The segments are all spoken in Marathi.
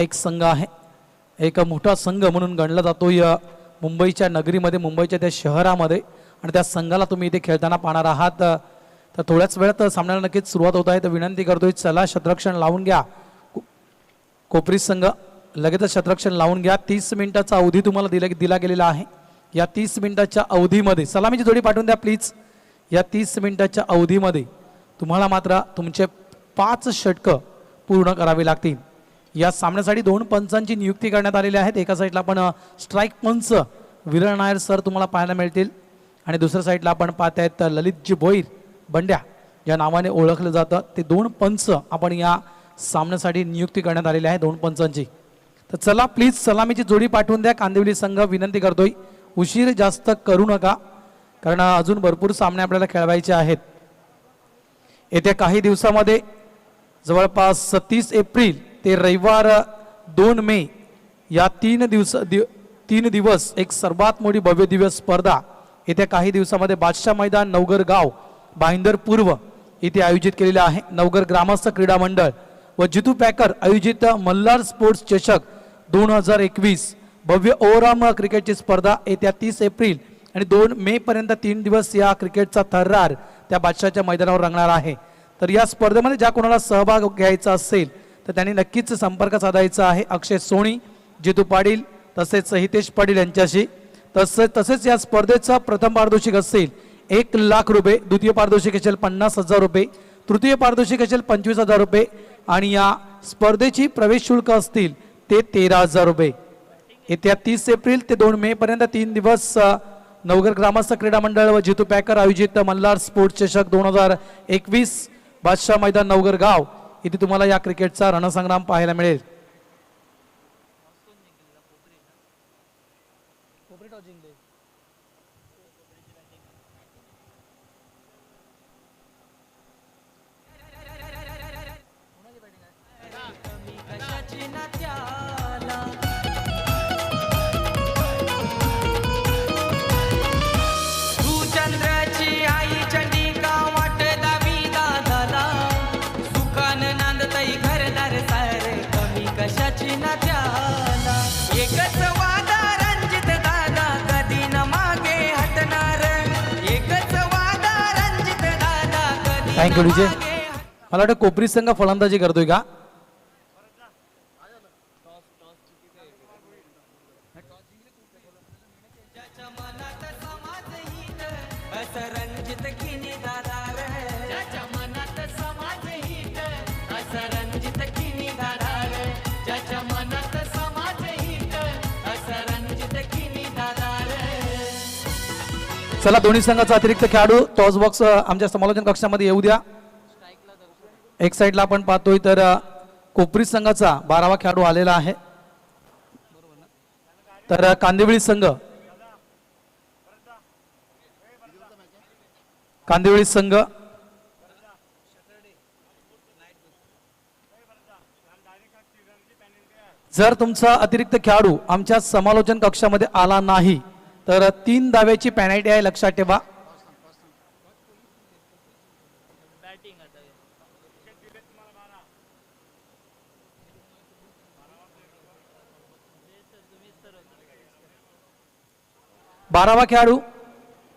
एक संघ आहे, एक मोठा संघ म्हणून गणला जातो या मुंबईच्या नगरीमध्ये, मुंबईच्या त्या शहरामध्ये, आणि त्या संघाला तुम्ही इथे खेळताना पाहणार आहात. तर थोड्याच वेळात सामन्याला नक्कीच सुरुवात होत आहे. तर विनंती करतोय, चला शतरक्षण लावून घ्या. कोपरी संघ लगेचच शतरक्षण लावून घ्या. 30 मिनिटाचा अवधी तुम्हाला दिला गेलेला आहे. या 30 मिनिटाच्या अवधीमध्ये सलामीची जोडी पाठवून द्या प्लीज. या 30 मिनिटाच्या अवधीमध्ये तुम्हाला मात्र तुमचे 5 षटकं पूर्ण करावी लागतील. या सामन्यासाठी 2 पंचांची नियुक्ती करण्यात आलेली आहेत. एका साईडला आपण स्ट्राईक पंच विरळ नायर सर तुम्हाला पाहायला मिळतील, आणि दुसऱ्या साईडला आपण पाहत आहेत ललितजी भोईर बंड्या या नावाने ओळखलं जातं. ते 2 पंच आपण या सामन्यासाठी नियुक्ती करण्यात आलेली आहे, 2 पंचांची. तर चला प्लीज सलामीची जोडी पाठवून द्या. कांदिवली संघ विनंती करतोय, उशीर जास्त करू नका, कारण अजून भरपूर सामने आपल्याला खेळवायचे आहेत. येत्या काही दिवसामध्ये जवळपास 30 एप्रिल ते रविवार 2 मे या 3 दिवस एक सर्वात मोठी भव्य दिवस स्पर्धा येत्या काही दिवसामध्ये बादशाह मैदान नवघर गाव भाईंदर पूर्व येथे आयोजित केलेला आहे. नवघर ग्रामस्थ क्रीडा मंडळ व जितू पॅकर आयोजित मल्हार स्पोर्ट्स चषक 2021 भव्य ओव्हरऑल क्रिकेटची स्पर्धा येत्या 30 एप्रिल आणि 2 मे पर्यंत 3 दिवस या क्रिकेटचा थर्रार त्या बादशाहच्या मैदानावर रंगणार आहे. तर या स्पर्धेमध्ये ज्या कोणाला सहभाग घ्यायचा असेल तर त्यांनी नक्कीच संपर्क साधायचा आहे अक्षय सोनी, जितू पाटील तसेच हितेश पाटील यांच्याशी. तसेच या स्पर्धेचा प्रथम पारितोषिक असेल 1 लाख रुपये, द्वितीय पारितोषिक असेल 50,000 रुपये, तृतीय पारितोषिक असेल 25,000 रुपये, आणि या स्पर्धेची प्रवेश शुल्क असतील ते 13,000 रुपये. येत्या 30 एप्रिल ते 2 मे पर्यंत 3 दिवस नवघर ग्रामस्थ क्रीडा मंडळ व जितू पॅकर आयोजित मल्हार स्पोर्ट्स चषक 2021 बादशाह मैदान नवघर गाव इथे तुम्हाला या क्रिकेटचा रणसंग्राम पाहायला मिळेल. Thank you DJ. मला वाटतं कोपरी संघ फलंदाजी करतोय का? चला दोन्ही संघाचा अतिरिक्त खेळाडू टॉस बॉक्स आमच्या समालोचन कक्षामध्ये येऊ द्या. एक साईडला आपण पाहतोय तर कोपरी संघाचा 12वा खेळाडू आलेला आहे. तर कांदिवळी संघ जर तुमचा अतिरिक्त खेळाडू आमच्या समालोचन कक्षामध्ये आला नाही तर 3 धाव्याची पेनल्टी आहे, लक्षात ठेवा. बारावा खेळाडू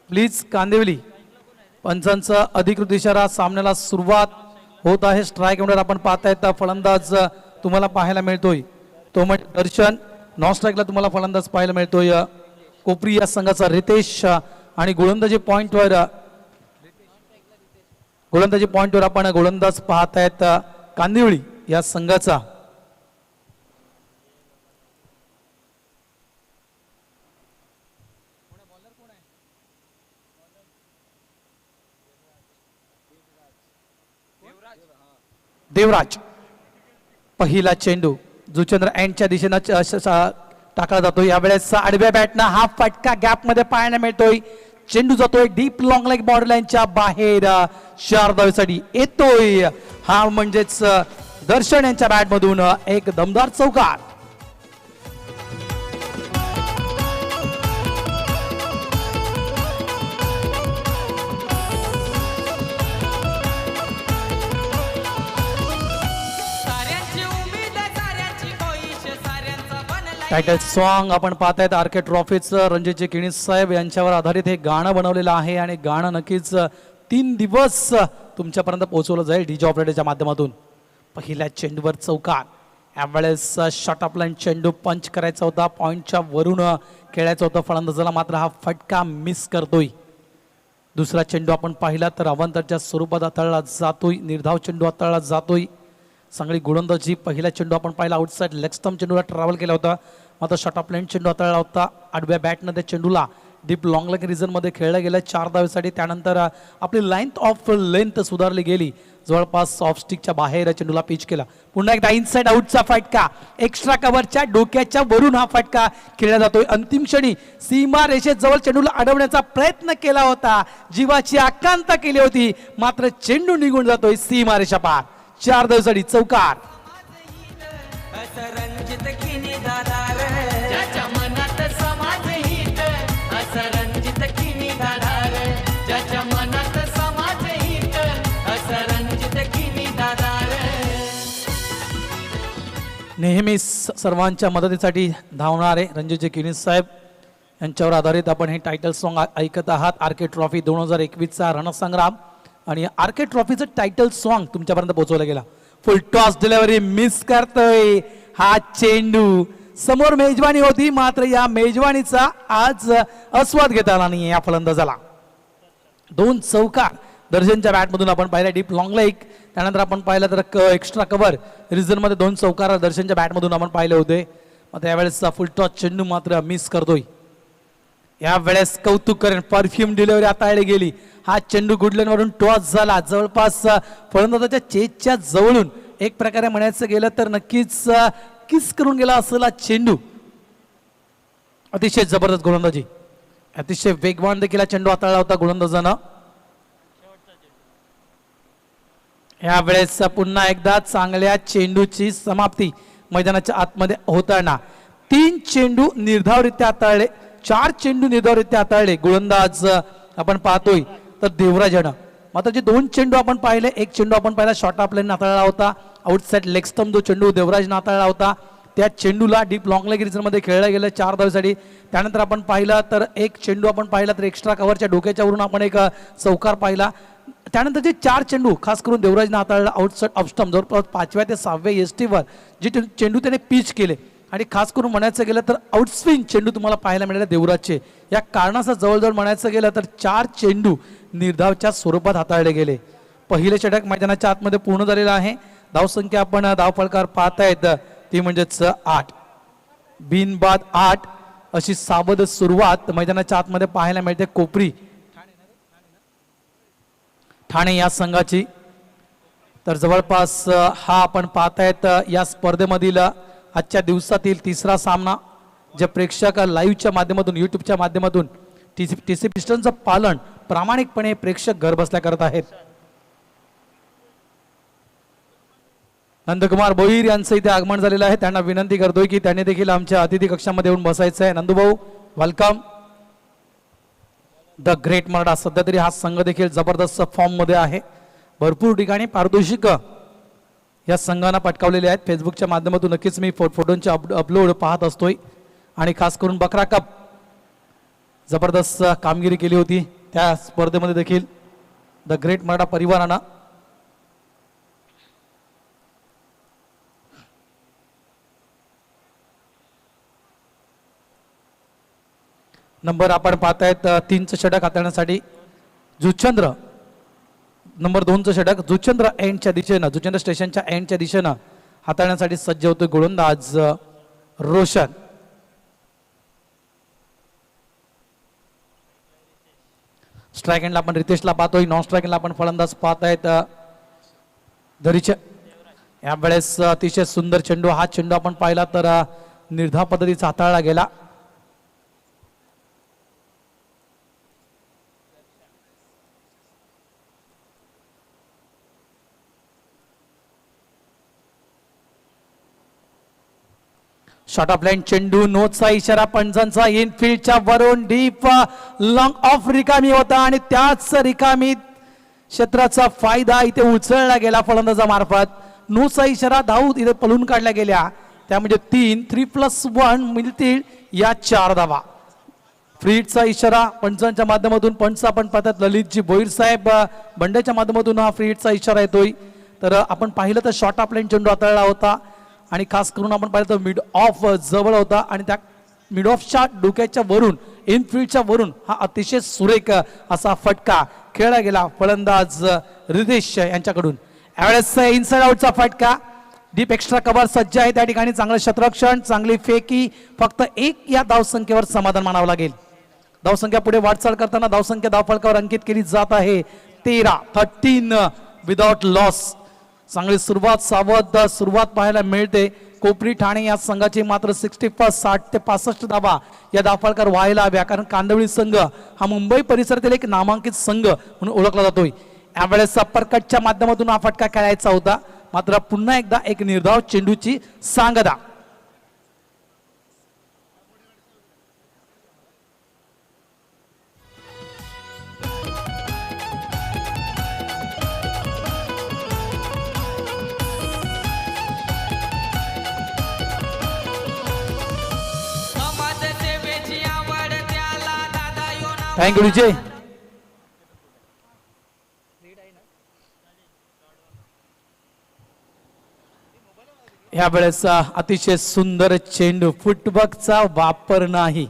प्लीज कांदिवली. पंचांचा अधिकृत इशारा, सामन्याला सुरुवात होत आहे. स्ट्राईक एंडवर आपण पाहतायत फलंदाज तुम्हाला पाहायला मिळतोय तो म्हणजे दर्शन. नॉन स्ट्राईकला तुम्हाला फलंदाज पाहायला मिळतोय कोपरी या संघाचा रितेश, आणि गोलंदाजी पॉइंटवर आपण गोलंदाज पाहतायत कांदिवळी या संघाचा. देवराज. पहिला चेंडू जुचंद्र एंडच्या दिशेनं टाकला जातोय. यावेळेस आडव्या बॅटनं हा फटका गॅप मध्ये पाहायला मिळतोय. चेंडू जातोय डीप लॉंग लेग बॉर्डर लाईनच्या बाहेर, 4 धावेसाठी येतोय. हा म्हणजेच दर्शन यांच्या बॅट मधून एक दमदार चौकार. टायटल सॉन्ग आपण पाहतायत आर के ट्रॉफीचं रणजितजी किणी साहेब यांच्यावर आधारित हे गाणं बनवलेलं आहे आणि गाणं नक्कीच 3 दिवस तुमच्यापर्यंत पोहोचवलं जाईल डीजे ऑपरेटरच्या माध्यमातून. पहिल्या चेंडूवर चौकार, यावेळेस शॉट ऑफ लाईन चेंडू पंच करायचा होता, पॉईंटच्या वरून खेळायचं होतं फलंदाजाला, मात्र हा फटका मिस करतोय. दुसरा चेंडू आपण पाहिला तर अवांतरच्या स्वरूपात हाताळला जातोय, निर्धाव चेंडू हाताळला जातोय. चांगली गोलंदाजी. पहिला चेंडू आपण पाहिला आउटसाइड लेग स्टंप चेंडूला ट्रॅव्हल केला होता, मात्र शॉट ऑफ लाईन चेंडू हाताळला होता. आडव्या बॅटनं त्या चेंडूला डीप लॉंग लेग रिजनमध्ये खेळला गेला 4 धावेसाठी. त्यानंतर आपली लेंथ सुधारली गेली, जवळपास ऑफ स्टिकच्या बाहेर चेंडूला पिच केला. पुन्हा एकदा इनसाइड आउटचा फटका, एक्स्ट्रा कव्हरच्या डोक्याच्या वरून हा फटका खेळला जातोय. अंतिम क्षणी सीमा रेषेजवळ चेंडूला अडवण्याचा प्रयत्न केला होता, जीवाची आकांक्षा केली होती, मात्र चेंडू निघून जातोय सीमा रेषा पार. 4 धावेसाठी चौकार. नेहमी सर्वांच्या मदतीसाठी धावणारे रणजितजी किणी साहेब यांच्यावर आधारित आपण हे टायटल सॉन्ग ऐकत आहात. आर के ट्रॉफी 2021चा रणसंग्राम आणि आर के ट्रॉफीचं टायटल सॉन्ग तुमच्यापर्यंत पोहोचवलं गेला. फुल टॉस डिलिव्हरी मिस करतोय हा चेंडू. समोर मेजवानी होती, मात्र या मेजवानीचा आज आस्वाद घेता आला नाही या फलंदाजाला. 2 चौकार दर्शनच्या बॅटमधून आपण पाहिला, डीप लॉंग लेग. त्यानंतर आपण पाहिलं तर एक्स्ट्रा कव्हर रिझनमध्ये 2 चौकार दर्शनच्या बॅटमधून आपण पाहिले होते, मात्र यावेळेस फुल टॉस चेंडू मात्र मिस करतोय. यावेळेस कौतुक करेन, परफ्यूम डिलिव्हरी हाताळली गेली. हा चेंडू गुडलेनवरून टॉस झाला, जवळपास फलंदाजाच्या चेजच्या जवळून एक प्रकारे म्हणायचं गेलं तर नक्कीच किस करून गेला असेल हा चेंडू. अतिशय जबरदस्त गोलंदाजी, अतिशय वेगवान देखील हा चेंडू हाताळला होता गोलंदाजानं. यावेळेस पुन्हा एकदा चांगल्या चेंडूची समाप्ती मैदानाच्या आतमध्ये होताना 3 चेंडू निर्धावरित्या हाताळले, 4 चेंडू निर्धावरित्या हाताळले गोलंदाज आपण पाहतोय तर देवराजानं. मात्र जे 2 चेंडू आपण पाहिले, एक चेंडू आपण पाहिला शॉर्ट ऑफ लाईन हाताळला होता, आउटसाइड लेग स्टंप जो चेंडू देवराजनं हाताळला होता त्या चेंडूला डीप लॉंग लेग रिजनमध्ये खेळला गेलं 4 धावेसाठी. त्यानंतर आपण पाहिलं तर एक चेंडू आपण पाहिला तर एक्स्ट्रा कव्हरच्या डोक्याच्या वरून आपण एक चौकार पाहिला. त्यानंतर जे 4 चेंडू खास करून देवराजनं हाताळला आउटसाइड ऑफस्टंप जवळपास 5व्या ते 6व्या एसटीवर जे चेंडू त्याने पिच केले, आणि खास करून म्हणायचं गेलं तर आउटस्विंग चेंडू तुम्हाला पाहायला मिळाले देवराजचे. या कारणाचं जवळजवळ म्हणायचं गेलं तर 4 चेंडू निर्धावच्या स्वरूपात हाताळले गेले. पहिले षटक मैदानाच्या आतमध्ये पूर्ण झालेलं आहे. धावसंख्या आपण धावफलकार पाहतायत ती म्हणजेच 8, बिनबाद 8 अशी सावध सुरुवात मैदानाच्या आतमध्ये पाहायला मिळते. कोपरी ठाणे या संघाची. तर जवळपास हा आपण पाहतायत या स्पर्धेमधील आजच्या दिवसातील 3रा सामना, जे प्रेक्षक लाईव्हच्या माध्यमातून युट्यूबच्या माध्यमातून टीसी पिस्टनचं पालन प्रामाणिकपणे प्रेक्षक घर बसल्या करत आहेत. नंदकुमार भोईर यांचं इथे आगमन झालेलं आहे. त्यांना विनंती करतोय की त्यांनी देखील आमच्या अतिथी कक्षामध्ये येऊन बसायचं आहे. नंदूभाऊ वेलकम. द ग्रेट मराठा सध्या तरी हा संघ देखील जबरदस्त फॉर्म मध्ये आहे. भरपूर ठिकाणी पारितोषिक या संघांना पटकावलेले आहेत. फेसबुकच्या माध्यमातून नक्कीच मी फोटोंचे अपलोड पाहत असतोय, आणि खास करून बकरा कप जबरदस्त कामगिरी केली होती त्या स्पर्धेमध्ये देखील द ग्रेट मराठा परिवारानं. नंबर आपण पाहतायत 3चं षटक हाताळण्यासाठी जुचंद्र, नंबर 2चं षटक जुचंद्र एंडच्या दिशेनं, जुचंद्र स्टेशनच्या एंडच्या दिशेनं हाताळण्यासाठी सज्ज होतोय गोलंदाज रोशन. स्ट्राईक एंडला आपण रितेशला पाहतोय, नॉन स्ट्राईक एंडला आपण फलंदाज पाहतायत धरीचे. यावेळेस अतिशय सुंदर चेंडू, हा चेंडू आपण पाहिला तर निर्धाव पद्धतीचा हाताळला गेला. शॉर्ट ऑफ लाईन चेंडू, नोचा इशारा पंचांचा, इनफिल्डच्या वरून डीप लॉंग ऑफ रिकामी होता, आणि त्याच रिकामी क्षेत्राचा फायदा इथे उचलला गेला फलंदाजामार्फत. नोचा इशारा धाव इथे पळून काढल्या गेल्या. त्यामध्ये 3+1 मिळतील या 4 धावा. फ्रीडचा इशारा पंचांच्या माध्यमातून पंच आपण पाहतात ललितजी भोईर साहेब बंड्याच्या माध्यमातून हा फ्रीडचा इशारा येतोय. तर आपण पाहिलं तर शॉर्ट ऑफ लाईन चेंडू हाताळला होता आणि खास करून आपण पाहिलं तर मिड ऑफ जवळ होता आणि त्या मिड ऑफच्या डोक्याच्या वरून इनफिल्डच्या वरून हा अतिशय सुरेख असा फटका खेळला गेला फलंदाज रितेश यांच्याकडून. यावेळेस इनसाइड आउटचा फटका. डीप एक्स्ट्रा कव्हर सज्ज आहे त्या ठिकाणी. चांगलं क्षेत्ररक्षण, चांगली फेकी. फक्त 1 या धावसंख्येवर समाधान मानावं लागेल. धावसंख्या पुढे वाटचाल करताना धावसंख्या धावफलकावर अंकित केली जात आहे 13 विदाउट लॉस. चांगली सुरुवात, सावध सुरुवात पाहायला मिळते. कोपरी ठाणे या संघाची मात्र 60 ते 65 धावा या धावफलकावर व्हायला हव्या, कारण कांदिवली संघ हा मुंबई परिसरातील एक नामांकित संघ म्हणून ओळखला जातोय. यावेळेस अपरकटच्या माध्यमातून हा फटका खेळायचा होता, मात्र पुन्हा एकदा एक निर्धाव चेंडूची सांगता. थँक्यू विजय. यावेळेस अतिशय सुंदर चेंडू. फुटवर्कचा वापर नाही.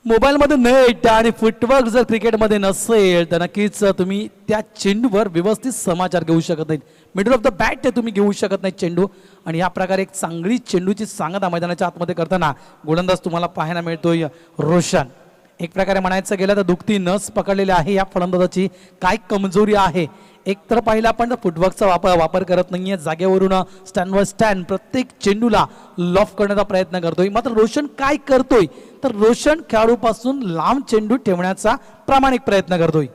मोबाईलमध्ये नेट आणि फुटवर्क जर क्रिकेटमध्ये नसेल तर नक्कीच तुम्ही त्या चेंडूवर व्यवस्थित समाचार घेऊ शकत नाहीत. मिडल ऑफ द बॅट तुम्ही घेऊ शकत नाही चेंडू. आणि या प्रकारे एक चांगली चेंडूची सांगता मैदानाच्या आतमध्ये करताना गोलंदाज तुम्हाला पाहायला मिळतोय रोशन. एक प्रकारे म्हणायचं गेलं तर दुखती नस पकडलेली आहे या फलंदाजाची. काय कमजोरी आहे एक तर पाहिला आपण फुटवर्कचा वापर करत नाहीये. जागेवरून स्टँडवर स्टँड प्रत्येक चेंडूला लॉफ करण्याचा प्रयत्न करतोय. मात्र रोशन काय करतोय तर रोशन खेळाडूपासून लांब चेंडू ठेवण्याचा प्रामाणिक प्रयत्न करतोय.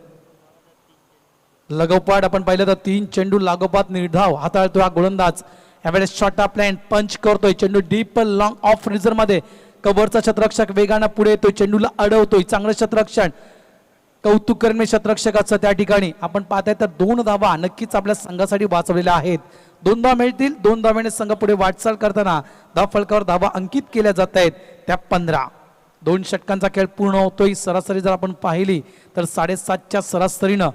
लगोपाठ आपण पाहिलं तर 3 चेंडू लागोपाठ निर्धाव हाताळतोय हा गोलंदाज. यावेळेस शॉर्ट ऑफ लाईन पंच करतोय. चेंडू डीप लॉंग ऑफ रिझर्व मध्ये. कव्हरचा क्षेत्ररक्षक वेगानं पुढे येतोय, चेंडूला अडवतोय. चांगलं क्षेत्ररक्षण, कौतुक करणे क्षेत्ररक्षकाचं त्या ठिकाणी. आपण पाहताय तर 2 धावा नक्कीच आपल्या संघासाठी वाचवलेल्या आहेत. 2 धावा मिळतील. 2 धाव्याने संघ पुढे वाटचाल करताना धाव फलकावर धावा अंकित केल्या जात आहेत त्या 15. 2 षटकांचा खेळ पूर्ण होतोय. सरासरी जर आपण पाहिली तर 7.5च्या सरासरीनं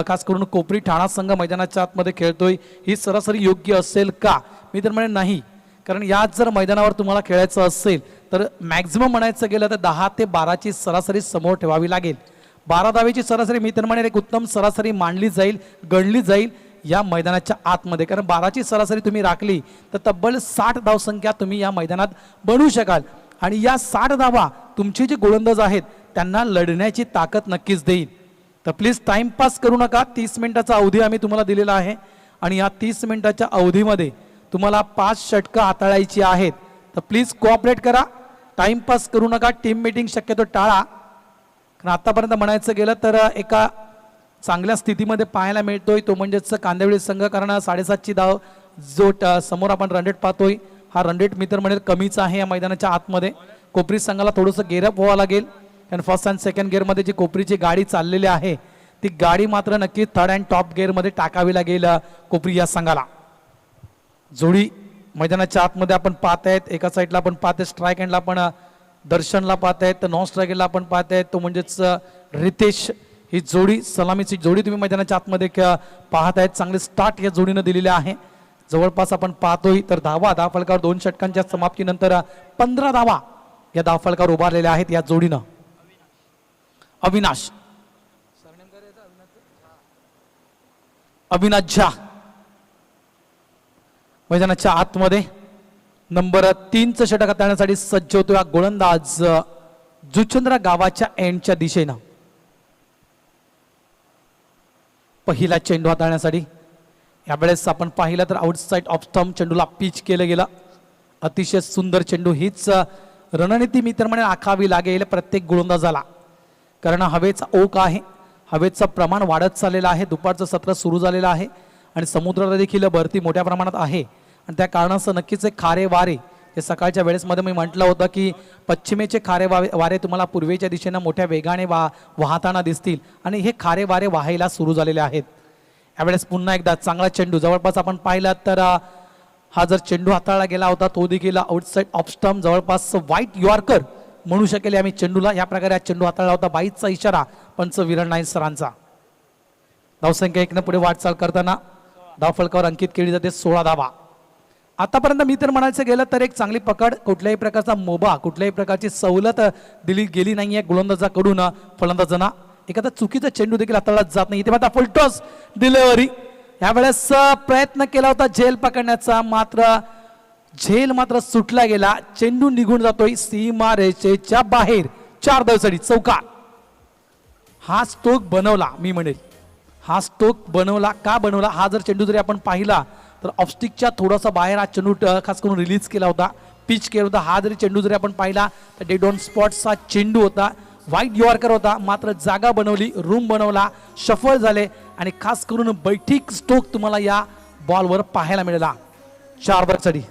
खास करून कोपरी ठाणा संघ मैदानाच्या आतमध्ये खेळतोय. ही सरासरी योग्य असेल का? मी तर म्हणेन नाही, कारण याच जर मैदानावर तुम्हाला खेळायचं असेल तर मॅक्झिमम म्हणायचं गेलं तर 10 ते 12ची सरासरी समोर ठेवावी लागेल. 12 धावेची सरासरी मी तर म्हणेन एक उत्तम सरासरी मानली जाईल, गणली जाईल या मैदानाच्या आतमध्ये. कारण 12ची सरासरी तुम्ही राखली तर तब्बल 60 धावसंख्या तुम्ही या मैदानात बनवू शकाल. आणि या 60 धावा तुमचे जे गोलंदाज आहेत त्यांना लढण्याची ताकद नक्कीच देईल. तर प्लीज टाइमपास करू नका. 30 मिनिटाचा अवधी आम्ही तुम्हाला दिलेला आहे आणि या 30 मिनिटाच्या अवधीमध्ये तुम्हाला 5 षटकं हाताळायची आहेत. तर प्लीज कोऑपरेट करा. टाइमपास करू नका. टीम मीटिंग शक्यतो टाळा. कारण आतापर्यंत म्हणायचं गेलं तर एका चांगल्या स्थितीमध्ये पाहायला मिळतोय तो म्हणजेच कांदिवली संघ. कारण 7.5ची धाव जो समोर आपण रन रेट पाहतोय हा रन रेट मी तर म्हणेल कमीच आहे या मैदानाच्या आतमध्ये. कोपरी संघाला थोडंसं गेअरअप व्हावं लागेल, कारण फर्स्ट अँड सेकंड गिअरमध्ये जी कोपरीची गाडी चाललेली आहे ती गाडी मात्र नक्की थर्ड अँड टॉप गिअरमध्ये टाकावी लागेल कोपरी या संघाला. जोडी मैदानाच्या आतमध्ये आपण पाहतायत. एका साईडला आपण पाहतोय स्ट्राईक हँडला आपण दर्शनला पाहतायत, तर नॉन स्ट्राईक हँडला आपण पाहतायत तो म्हणजेच रितेश. ही जोडी सलामीची जोडी तुम्ही मैदानाच्या आतमध्ये पाहतायत. चांगले स्टार्ट या जोडीनं दिलेले आहे. जवळपास आपण पाहतोय तर धाव फलकावर 2 षटकांच्या समाप्तीनंतर 15 धावा या धावफलकावर उभारलेल्या आहेत या जोडीनं. अविनाश झा मैदानाच्या आतमध्ये नंबर 3चं षटक हाताळण्यासाठी सज्ज होतो हा गोलंदाज जुचंद्रा गावाच्या एंडच्या दिशेनं. पहिला चेंडू हाताळण्यासाठी यावेळेस आपण पाहिलं तर आउटसाइड ऑफ स्टंप चेंडूला पिच केलं गेलं. अतिशय सुंदर चेंडू. हीच रणनीती मी तर म्हणे आखावी लागेल प्रत्येक गोलंदाजाला, कारण हवेचा ओघ आहे, हवेचं प्रमाण वाढत चाललेलं आहे. दुपारचं सत्र सुरू झालेलं आहे आणि समुद्राला देखील भरती मोठ्या प्रमाणात आहे आणि त्या कारणास्तव नक्कीच एक खारे वारे हे सकाळच्या वेळेसमध्ये मी म्हटलं होतं की पश्चिमेचे खारे वारे तुम्हाला पूर्वेच्या दिशेनं मोठ्या वेगाने वाहताना दिसतील आणि हे खारे वारे वाहायला सुरू झालेले आहेत. यावेळेस पुन्हा एकदा चांगला चेंडू. जवळपास आपण पाहिलं तर हा जर चेंडू हाताळला गेला होता तो देखील आउटसाइड ऑफ स्टंप जवळपास व्हाईट यॉर्कर म्हणू शकेल आम्ही चेंडूला. या प्रकारे हा चेंडू हाताळला होता. 22चा इशारा पंच विरण नाईक सरांचा. धावसंख्या 1 पुढे वाटचाल करताना धावफलकावर अंकित केली जाते 16 धावा. आतापर्यंत मी तर म्हणायचं गेलं तर एक चांगली पकड, कुठल्याही प्रकारचा मोबा, कुठल्याही प्रकारची सवलत दिली गेली नाहीये गोलंदाजाकडून फलंदाजांना. एखादा चुकीचा चेंडू देखील हाताळला जात नाही. इथे मात्र फुलटॉस डिलिव्हरी. यावेळेस प्रयत्न केला होता झेल पकडण्याचा, मात्र सुटला गेला. चेंडू निघून जातोय सीमा रेषेच्या बाहेर. 4 धावसाठी चौकार. हा स्ट्रोक बनवला, मी म्हणेल हा स्ट्रोक बनवला. का बनवला? हा जर चेंडू जरी आपण पाहिला तर ऑफस्टिकच्या थोडासा बाहेर हा चेंडू खास करून रिलीज केला होता, पिच केला होता. हा जरी चेंडू जरी आपण पाहिला तर डेड ऑन स्पॉटचा चेंडू होता, व्हाईट यॉर्कर होता. मात्र जागा बनवली, रूम बनवला, शफल झाले आणि खास करून बैठीक स्ट्रोक तुम्हाला या बॉलवर पाहायला मिळाला. 4 धावसाठी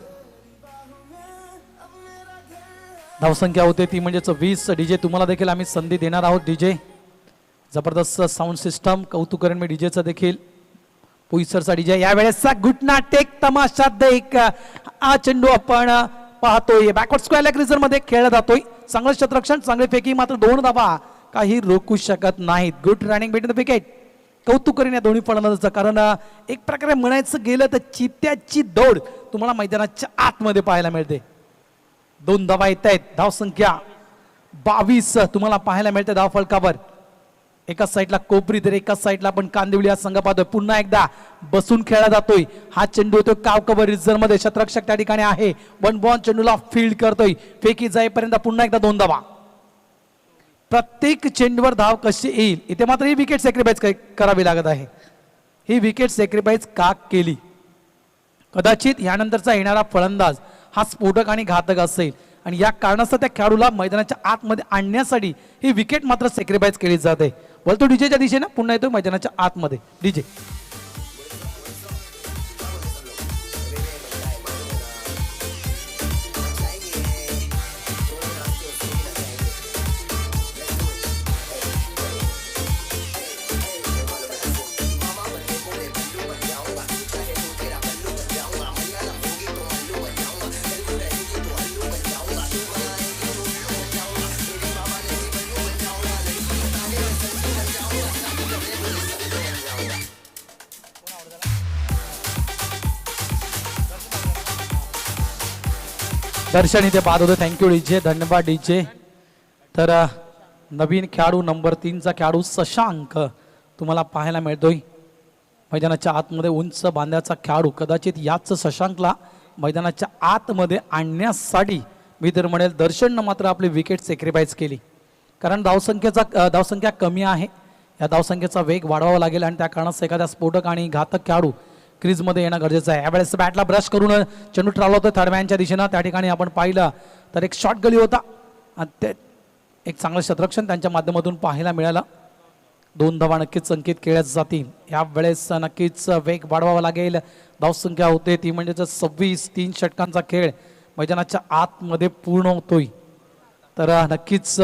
धावसंख्या होते ती म्हणजेच 20. डीजे तुम्हाला देखील आम्ही संधी देणार आहोत. डीजे जबरदस्त साऊंड सिस्टम, कौतुक करेन मी डीजेचं देखील. पुईसरचा डीजे यावेळेसचा घुटना टेक तमाशा देख. हा चेंडू आपण पाहतोय बॅकवर्ड स्क्वेअर लेग रिझन मध्ये खेळला जातोय. चांगलं क्षेत्ररक्षण, चांगली फेकी, मात्र 2 धावा काही रोखू शकत नाहीत. Good running between the wicket. कौतुक करेन या दोन्ही फलंदाजाचं, कारण एक प्रकारे म्हणायचं गेलं तर चित्त्याची दौड तुम्हाला मैदानाच्या आतमध्ये पाहायला मिळते. 2 धावा येत आहेत. धावसंख्या 22 तुम्हाला पाहायला मिळते धावफलकावर. एकाच साईडला कोपरी तर एकाच साईडला आपण कांदिवली हा संघ पाहतोय. पुन्हा एकदा बसून खेळला जातोय. हा चेंडू होतो काव कव्हर रिझर्व मध्ये. शतरक्षक त्या ठिकाणी आहे. 1 बॉल चेंडूला फील्ड करतोय. फेकी जाईपर्यंत पुन्हा एकदा 2 धावा. प्रत्येक चेंडूवर धाव कशी येईल, इथे मात्र ही विकेट सॅक्रिफाईस करावी लागत आहे. ही विकेट सॅक्रिफाईस का केली? कदाचित यानंतरचा येणारा फलंदाज हा स्फोटक आणि घातक असेल आणि या कारणास्तव त्या खेळाडूला मैदानाच्या आतमध्ये आणण्यासाठी ही विकेट मात्र सॅक्रिफाईस केली जाते. बोलतो डीजेच्या दिशेने पुन्हा येतो मैदानाच्या आतमध्ये. डीजे दर्शन इथे बाद होतं. थँक्यू डीजे, धन्यवाद डीजे. तर नवीन खेळाडू नंबर 3चा खेळाडू शशांक तुम्हाला पाहायला मिळतोय मैदानाच्या आतमध्ये. उंच बांध्याचा खेळाडू. कदाचित याच शशांकला मैदानाच्या आतमध्ये आणण्यासाठी मी तर म्हणेल दर्शननं मात्र आपली विकेट सॅक्रिफाईस केली, कारण धावसंख्या कमी आहे. या धावसंख्येचा वेग वाढवावा लागेल आणि त्या कारणास एखाद्या स्फोटक आणि घातक खेळाडू क्रीजमध्ये येणं गरजेचं आहे. यावेळेस बॅटला ब्रश करून चेंडू ट्रावला होता थर्ड मॅनच्या दिशेनं. त्या ठिकाणी आपण पाहिलं तर एक शॉट गली होता आणि ते एक चांगलं शतरक्षण त्यांच्या माध्यमातून पाहायला मिळालं. 2 धावा नक्कीच संकेत केल्या जातील. यावेळेस नक्कीच वेग वाढवावा लागेल. धावसंख्या होते ती म्हणजेच 26. 3 षटकांचा खेळ मैदानाच्या आतमध्ये पूर्ण होतोय. तर नक्कीच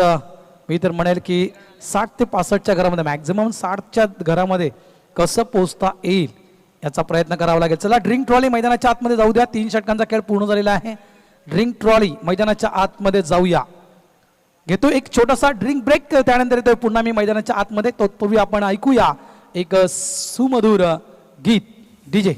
मी तर म्हणेल की 60 ते 65च्या घरामध्ये, मॅक्झिमम 60च्या घरामध्ये कसं पोहोचता येईल याचा प्रयत्न करावा लागेल. चला ड्रिंक ट्रॉली मैदानाच्या आतमध्ये जाऊ द्या. 3 षटकांचा खेळ पूर्ण झालेला आहे. ड्रिंक ट्रॉली मैदानाच्या आतमध्ये जाऊया. घेतो एक छोटासा ड्रिंक ब्रेक, त्यानंतर येतोय पुन्हा मी मैदानाच्या आतमध्ये. तत्पूर्वी आपण ऐकूया एक सुमधुर गीत. डीजे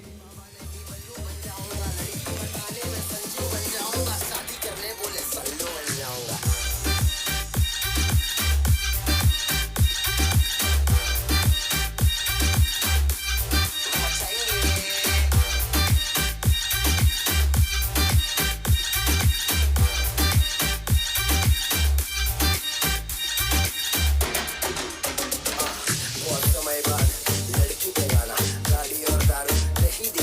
लड़की पे गाना, गाड़ी और दारू, नहीं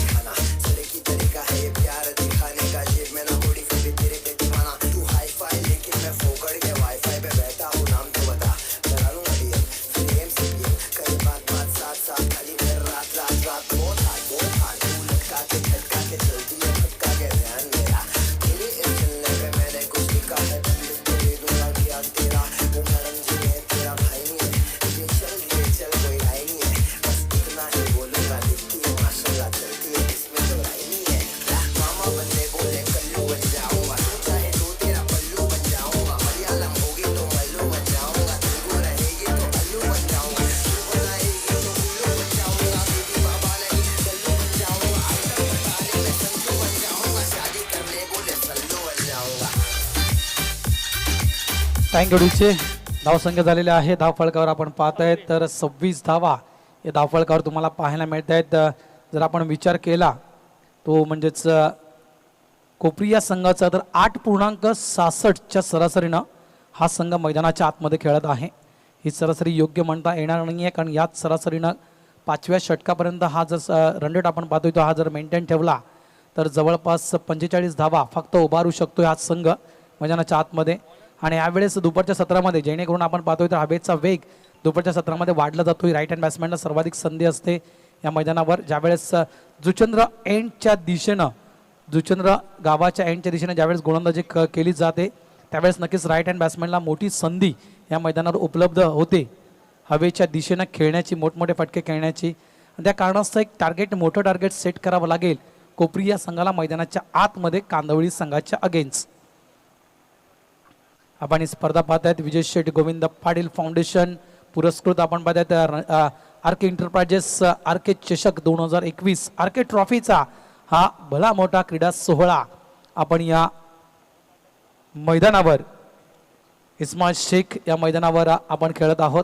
टँगडूचे धावसंख्या झालेले आहे. धावफलकावर आपण पाहताय तर 26 धावा या धावफलकावर तुम्हाला पाहायला मिळत आहेत. जर आपण विचार केला तो म्हणजेच कोपरी या संघाचा तर 8.66च्या सरासरीनं हा संघ मैदानाच्या आतमध्ये खेळत आहे. ही सरासरी योग्य म्हणता येणार नाही आहे, कारण याच सरासरीनं 5व्या षटकापर्यंत हा जर रन रेट आपण पाहतोय तो हा जर मेंटेन ठेवला तर जवळपास 45 धावा फक्त उभारू शकतोय हा संघ मैदानाच्या आतमध्ये. आणि यावेळेस दुपारच्या सत्रामध्ये जेणेकरून आपण पाहतोय तर हवेचा वेग दुपारच्या सत्रामध्ये वाढला जातोय. राईट हँड बॅट्समॅनला सर्वाधिक संधी असते या मैदानावर. ज्यावेळेस जुचंद्र एंडच्या दिशेनं जुचंद्र गावाच्या एंडच्या दिशेने ज्यावेळेस गोलंदाजी केली जाते त्यावेळेस नक्कीच राईट हँड बॅट्समॅनला मोठी संधी या मैदानावर उपलब्ध होते हवेच्या दिशेनं खेळण्याची, मोठमोठे फटके खेळण्याची. त्या कारणास्तव एक मोठं टार्गेट सेट करावं लागेल कोपरी या संघाला मैदानाच्या आतमध्ये कांदवळी संघाच्या अगेन्स्ट. आपण ही स्पर्धा पाहतायत विजय शेठ गोविंद पाटील फाउंडेशन पुरस्कृत आपण पाहतायत आर के एंटरप्राइजेस आर के चषक 2021 आर के ट्रॉफीचा हा भला मोठा क्रीडा सोहळा आपण या मैदानावर इस्माईल शेख या मैदानावर आपण खेळत आहोत.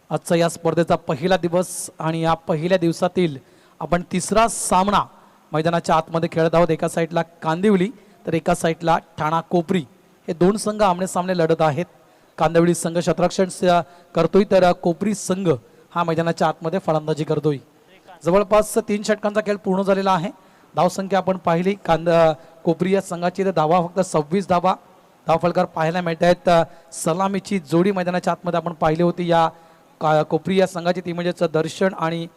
आजचा या स्पर्धेचा पहिला दिवस आणि या पहिल्या दिवसातील आपण तिसरा सामना मैदानाच्या आतमध्ये खेळत आहोत. एका साईडला कांदिवली तर एका साईडला ठाणा कोपरी हे दोन संघ आमने सामने लढत आहेत. कांदिवली संघ क्षेत्ररक्षण करतोय तर कोपरी संघ हा मैदानाच्या आतमध्ये फलंदाजी करतोय. जवळपास 3 षटकांचा खेळ पूर्ण झालेला आहे. धावसंख्या आपण पाहिली कोपरी या संघाची तर धावा फक्त 26 धावा धावफलकार पाहायला मिळत आहेत. सलामीची जोडी मैदानाच्या आतमध्ये आपण पाहिली होती या कोपरी या संघाची, ती म्हणजेच दर्शन आणि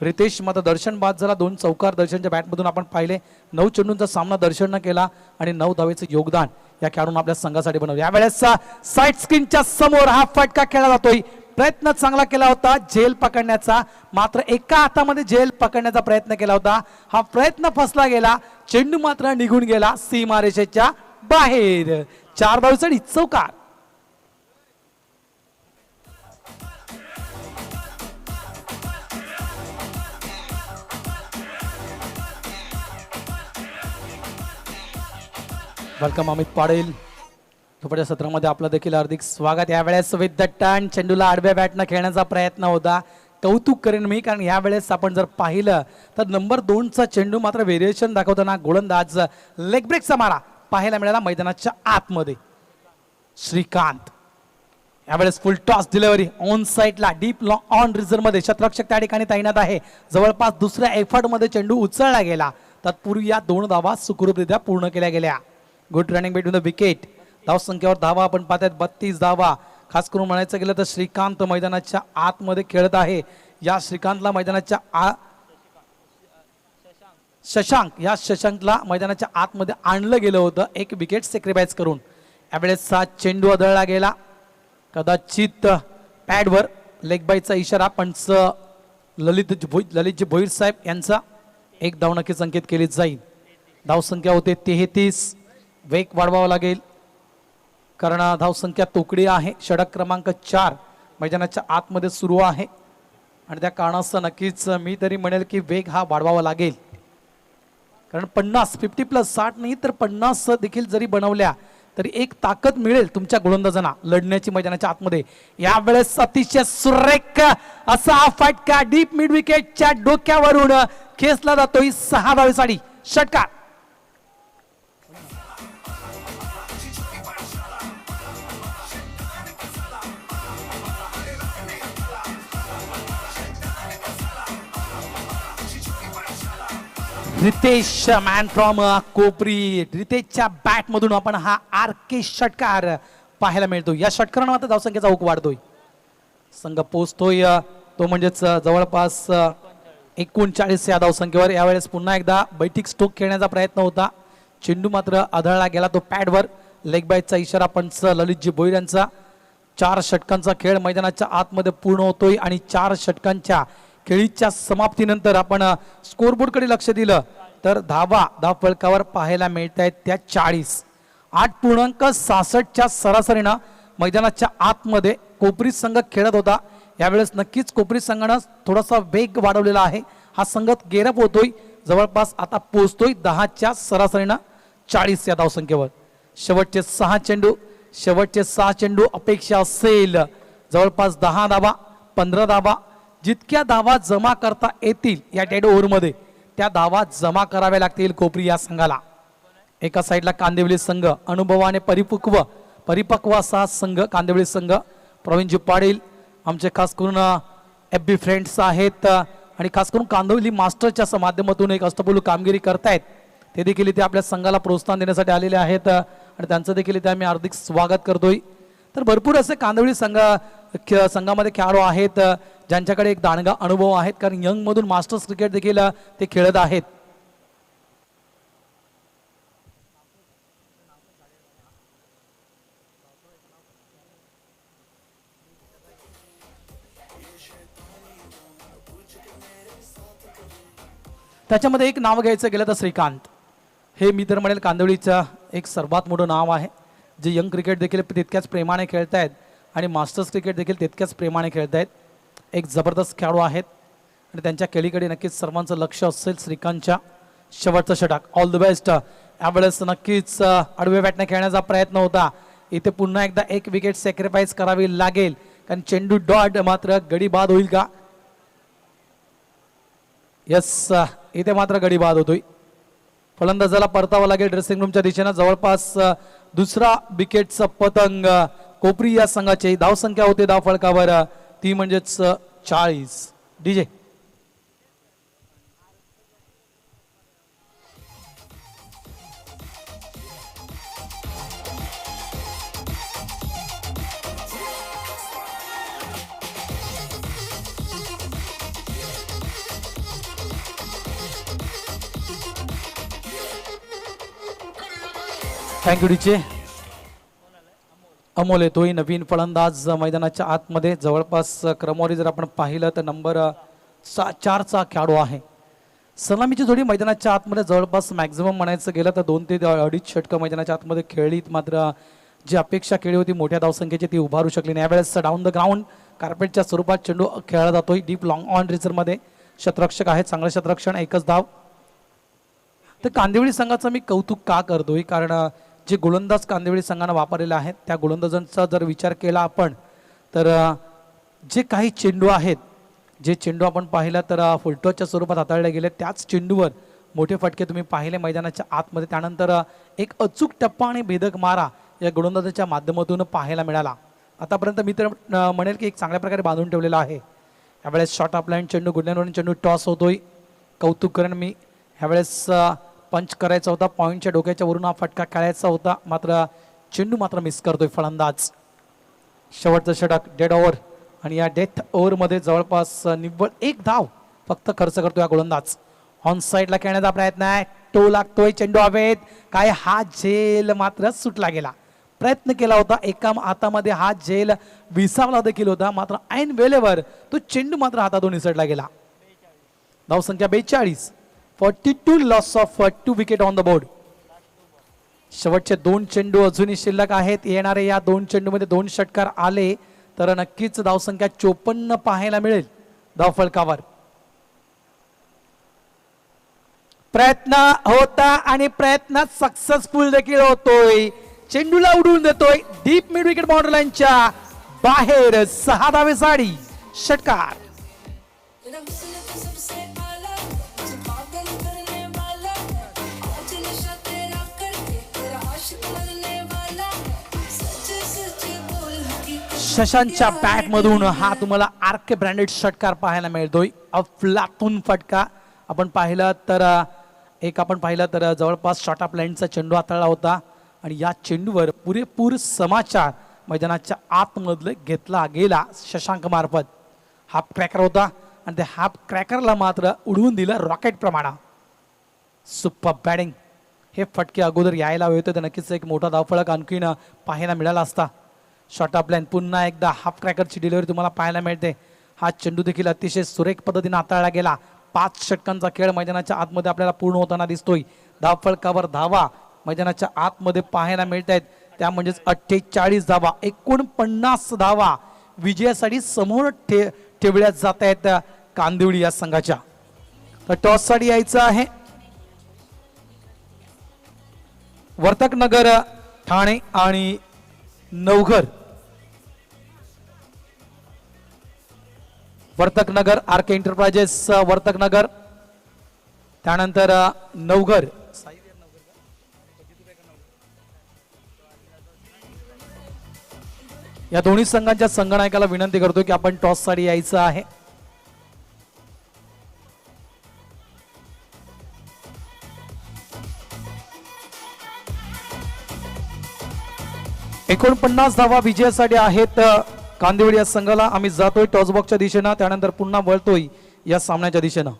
रितेश. मात्र दर्शन बाद झाला. 2 चौकार दर्शनच्या बॅटमधून आपण पाहिले. 9 चेंडूंचा सामना दर्शननं केला आणि 9 धावेचं योगदान या खेळाडून आपल्या संघासाठी बनवलं. यावेळेस साईड स्क्रीनच्या समोर हा फटका खेळला जातोय. प्रयत्न चांगला केला होता झेल पकडण्याचा, मात्र एका हातामध्ये झेल पकडण्याचा प्रयत्न केला होता. हा प्रयत्न फसला गेला. चेंडू मात्र निघून गेला सीमारेषेच्या बाहेर. 4 धावेसाठी चौकार. वेलकम अमित पाटील. दुपारच्या सत्रामध्ये आपलं देखील हार्दिक स्वागत. यावेळेस विथ द टर्न चेंडूला आडव्या बॅटनं खेळण्याचा प्रयत्न होता. कौतुक करेन मी, कारण यावेळेस आपण जर पाहिलं तर नंबर 2चा चेंडू मात्र व्हेरिएशन दाखवताना गोलंदाज लेग ब्रेकचा मारा पाहायला मिळाला मैदानाच्या आतमध्ये. श्रीकांत यावेळेस फुल टॉस डिलिव्हरी ऑन साईडला डीप ऑन रिझर्व मध्ये क्षेत्ररक्षक त्या ठिकाणी तैनात आहे. जवळपास दुसऱ्या एफर्ट मध्ये चेंडू उचलला गेला. तत्पूर्वी या 2 धावा सुखरूपरित्या पूर्ण केल्या गेल्या. Good running between the wicket. धावसंख्येवर धावा आपण पाहतायत 32 धावा. खास करून म्हणायचं गेलं तर श्रीकांत मैदानाच्या आतमध्ये खेळत आहे. या श्रीकांतला मैदानाच्या शशांकला मैदानाच्या आतमध्ये आणलं गेलं होतं एक विकेट सेक्रिफाईस करून. यावेळेस चेंडू आदळला गेला. कदाचित पॅडवर लेग बायचा इशारा. पंच ललितजी भोईर साहेब यांचा एक धाव नक्कीच संकेत केली जाईल. धावसंख्या होते 33. वेग वाढवावा लागेल कारण धावसंख्या तोकडी आहे. षटक क्रमांक 4 मैदानाच्या आतमध्ये सुरू आहे आणि त्या कारणास्तव नक्कीच मी तरी म्हणेल की वेग हा वाढवावा लागेल. कारण 50 60 नाही तर 50 देखील जरी बनवल्या तरी एक ताकद मिळेल तुमच्या गोलंदाजांना लढण्याची मैदानाच्या आतमध्ये. यावेळेस अतिशय सुरेख असा फटका डीप मिड विकेटच्या डोक्यावरून खेचला जातोय. 6 धावेसाठी षटकार. Ritesh man from Kopri. रितेशच्या बॅट मधून आपण हा आर के षटकार पाहायला मिळतो. या षटकारानं मात्र धावसंख्येचा ओघ वाढतोय. संघ पोहोचतोय तो म्हणजेच जवळपास 39 या धावसंख्येवर. यावेळेस पुन्हा एकदा बैठक स्ट्रोक खेळण्याचा प्रयत्न होता. चेंडू मात्र आदळला गेला तो पॅडवर. लेग बायचा इशारा पंच ललितजी भोईर यांचा. 4 षटकांचा खेळ मैदानाच्या आतमध्ये पूर्ण होतोय आणि 4 षटकांच्या खेळीच्या समाप्तीनंतर आपण स्कोरबोर्डकडे लक्ष दिलं तर धाव फलकावर पाहायला मिळत आहेत त्या 40. 8.66च्या सरासरीनं मैदानाच्या आतमध्ये कोपरी संघ खेळत होता. यावेळेस नक्कीच कोपरी संघानं थोडासा वेग वाढवलेला आहे. हा संघ गेरप होतोय. जवळपास आता पोहोचतोय 10च्या सरासरीनं 40 या धावसंख्येवर. शेवटचे 6 चेंडू शेवटचे 6 चेंडू अपेक्षा असेल जवळपास 10 धावा 15 धावा जितक्या धावा जमा करता येतील या डेड ओव्हरमध्ये त्या धावा जमा कराव्या लागतील कोपरी या संघाला. एका साईडला कांदिवली संघ अनुभवाने परिपक्व असा संघ कांदिवली संघ. प्रवीणजी पाटील आमचे खास करून FB फ्रेंड्स आहेत आणि खास करून कांदिवली मास्टरच्या माध्यमातून एक अष्टपैलू कामगिरी करतायत. ते देखील इथे आपल्या संघाला प्रोत्साहन देण्यासाठी आलेले आहेत आणि त्यांचं देखील इथे आम्ही हार्दिक स्वागत करतोय. तर भरपूर असे कांदिवली संघामध्ये खेळाडू आहेत ज्यांच्याकडे एक दांडगा अनुभव आहेत कारण यंग मधून मास्टर्स क्रिकेट देखील ते खेळत आहेत. त्याच्यामध्ये एक नाव घ्यायचं गेलं तर श्रीकांत. हे मी तर म्हणेल कांदिवलीचं एक सर्वात मोठं नाव आहे जे यंग क्रिकेट देखील तितक्याच प्रेमाने खेळतायत आणि मास्टर्स क्रिकेट देखील तितक्याच प्रेमाने खेळतायत. एक जबरदस्त खेळाडू आहेत आणि त्यांच्या खेळीकडे नक्कीच सर्वांचं लक्ष असेल. श्रीकांतच्या शेवटचं षटक ऑल द बेस्ट. यावेळेस नक्कीच आडवे बॅटने खेळण्याचा प्रयत्न होता. इथे पुन्हा एकदा एक विकेट सॅक्रिफाईस करावी लागेल कारण चेंडू डॉट मात्र गडी बाद होईल का. यस इथे मात्र गडी बाद होतोय. फलंदाजाला परतावं लागेल ड्रेसिंग रूमच्या दिशेनं. जवळपास दुसरा विकेटचा पतंग कोपरी या संघाची. धावसंख्या होते धाव फलकावर ती म्हणजेच 40. DJ thank you DJ. अमोल येतोय नवीन फलंदाज मैदानाच्या आतमध्ये. जवळपास क्रमवारी जर आपण पाहिलं तर नंबर 4चा खेळाडू आहे. सलामीची जोडी मैदानाच्या आतमध्ये जवळपास मॅक्झिमम म्हणायचं गेलं तर 2 ते 2.5 षटकं मैदानाच्या आतमध्ये खेळलीत. मात्र जी अपेक्षा केली होती मोठ्या धावसंख्येची ती उभारू शकली नाही. यावेळेस डाऊन द ग्राउंड कार्पेटच्या स्वरूपात चेंडू खेळला जातोय. डीप लॉंग ऑन रेसरमध्ये शतरक्षक आहेत. चांगलं शतरक्षण. एकच धाव. तर कांदिवली संघाचं मी कौतुक का करतोय कारण जे गोलंदाज कांदिवली संघानं वापरलेले आहेत त्या गोलंदाजांचा जर विचार केला आपण तर जे काही चेंडू आहेत जे चेंडू आपण पाहिलं तर फुलटॉसच्या स्वरूपात हाताळले गेले त्याच चेंडूवर मोठे फटके तुम्ही पाहिले मैदानाच्या आतमध्ये. त्यानंतर एक अचूक टप्पा आणि भेदक मारा या गोलंदाजाच्या माध्यमातून पाहायला मिळाला. आतापर्यंत मी तर म्हणेल की एक चांगल्या प्रकारे बांधून ठेवलेला आहे. यावेळेस शॉर्ट अपलाईन चेंडू गुडण्यावरून चेंडू टॉस होतोय. कौतुक करण मी. ह्यावेळेस पंच करायचा होता. पॉईंटच्या डोक्याच्या वरून हा फटका खेळायचा होता मात्र चेंडू मात्र मिस करतोय फलंदाज. शेवटचं षटक डेड ओव्हर आणि या डेथ ओव्हरमध्ये जवळपास निव्वळ 1 धाव फक्त खर्च करतोय हा गोलंदाज. ऑन साईडला खेळण्याचा प्रयत्न आहे. टो लागतोय. चेंडू हवेत. काय हा झेल मात्र सुटला गेला. प्रयत्न केला होता. एका हातामध्ये हा झेल विसावला देखील होता मात्र ऐन वेळेवर तो चेंडू मात्र हातातून निसटला गेला. धावसंख्या 42. 42 loss of 2 wicket on the board. शेवटचे 2 चेंडू अजूनही शिल्लक आहेत. येणारे या 2 चेंडूमध्ये 2 षटकार आले तर नक्कीच धावसंख्या 54 पाहायला मिळेल धाव फलकावर. प्रयत्न होता आणि प्रयत्न सक्सेसफुल देखील होतोय. चेंडूला उडवून देतोय डीप मिड विकेट बाउंड्री लाईनच्या बाहेर. 6 धावेसाठी षटकार. शशांकच्या बॅट मधून हा तुम्हाला आरके ब्रँडेड षटकार पाहायला मिळतोय. अफलातून फटका आपण पाहिलं तर जवळपास शॉर्ट ऑफ लाईनचा चेंडू हाताळला होता आणि या चेंडूवर पुरेपूर समाचार मैदानाच्या आतमधले घेतला गेला शशांक मार्फत. हाफ क्रॅकर होता आणि त्या हाफ क्रॅकरला मात्र उडवून दिलं रॉकेट प्रमाणे. Super batting. हे फटके अगोदर यायला हवे होते तर नक्कीच एक मोठा धावफलक आणखीन पाहायला मिळाला असता. शॉर्ट ऑफ लाईन पुन्हा एकदा हाफ क्रॅकरची डिलिव्हरी तुम्हाला पाहायला मिळते. हा चेंडू देखील अतिशय सुरेख पद्धतीने हाताळला गेला. 5 षटकांचा खेळ मैदानाच्या आतमध्ये आपल्याला पूर्ण होताना दिसतोय. धावफलकावर धावा मैदानाच्या आतमध्ये पाहायला मिळत आहेत. त्या म्हणजेच 48 धावा. 49 धावा विजयासाठी समोर ठेवल्या जात आहेत कांदिवली या संघाच्या. तर टॉस साठी यायचं आहे. वर्तक नगर ठाणे आणि नवघर, वर्तकनगर आर के एंटरप्राइजेस वर्तकनगर, त्यानंतर नवघर. या दोन्ही संघांच्या संघनायकाला विनंती करतो की आपण टॉस साठी यायचं आहे. $49 धावा विजयासाठी आहेत कांदिवली या संघाला. आम्ही जातोय टॉस बॉक्सच्या दिशेनं, त्यानंतर पुन्हा वळतोय या सामन्याच्या दिशेनं.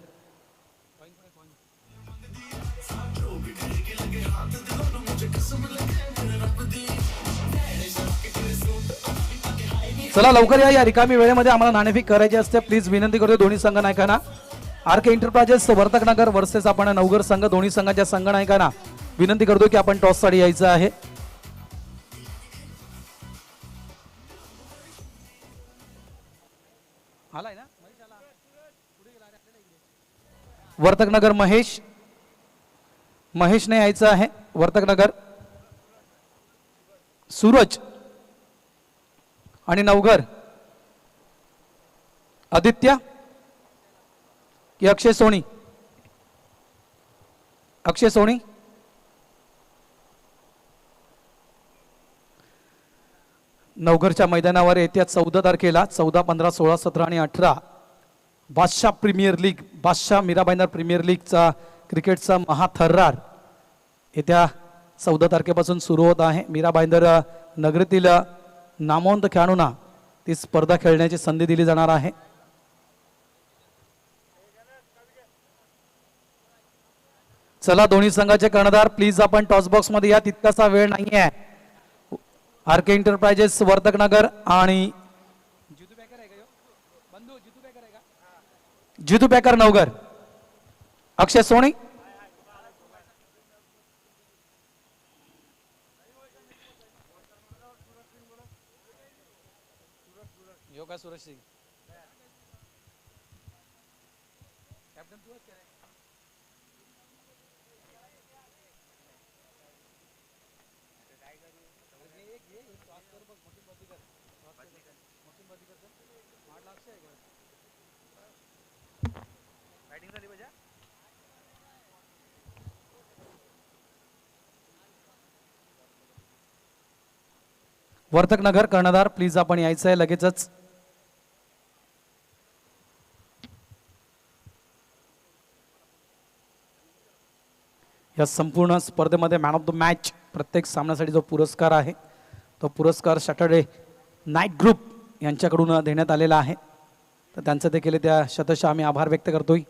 चला लवकर या रिकामी वेळेमध्ये आम्हाला नाणेफेक करायची असते. प्लीज विनंती करतो दोन्ही संघ नायकांना. आर के एंटरप्राइजेस वर्तकनगर वर्सेस आपण नवघर संघ, दोन्ही संघाच्या संघ नायकांना विनंती करतो की आपण टॉस साठी यायचं आहे. वर्तकनगर महेशने यायचं आहे. वर्तकनगर सूरज आणि नवघर आदित्य की अक्षय सोनी. अक्षय सोनी. नवघरच्या मैदानावर येत्या 14 तारखेला 14, 15, 16, 17 आणि 18 बादशाह प्रीमियर लीग, बादशाह मीराबाईंदर प्रीमियर लीगचा क्रिकेटचा महाथर्रार येत्या 14 तारखेपासून सुरू होत आहे. मीराबाईंदर नगरीतील नामवंत खेळाडूंना ती स्पर्धा खेळण्याची संधी दिली जाणार आहे. चला दोन्ही संघाचे कर्णधार प्लीज आपण टॉस बॉक्स मध्ये या. तितकासा वेळ नाहीये. आर के एंटरप्राइजेस वर्तकनगर आणि जितू पॅकर नवघर. अक्षय सोनी. योगा सुरेश सिंग. कॅप्टन तू आहेस. वर्तकनगर कर्णधार प्लीज आपण यायचं आहे लगेचच. या संपूर्ण स्पर्धेमध्ये मॅन ऑफ द मॅच प्रत्येक सामन्यासाठी जो पुरस्कार आहे तो पुरस्कार सॅटर्डे नाईट ग्रुप यांच्याकडून देण्यात आलेला आहे. तर त्यांचं देखील त्या शतशः आम्ही आभार व्यक्त करतोय.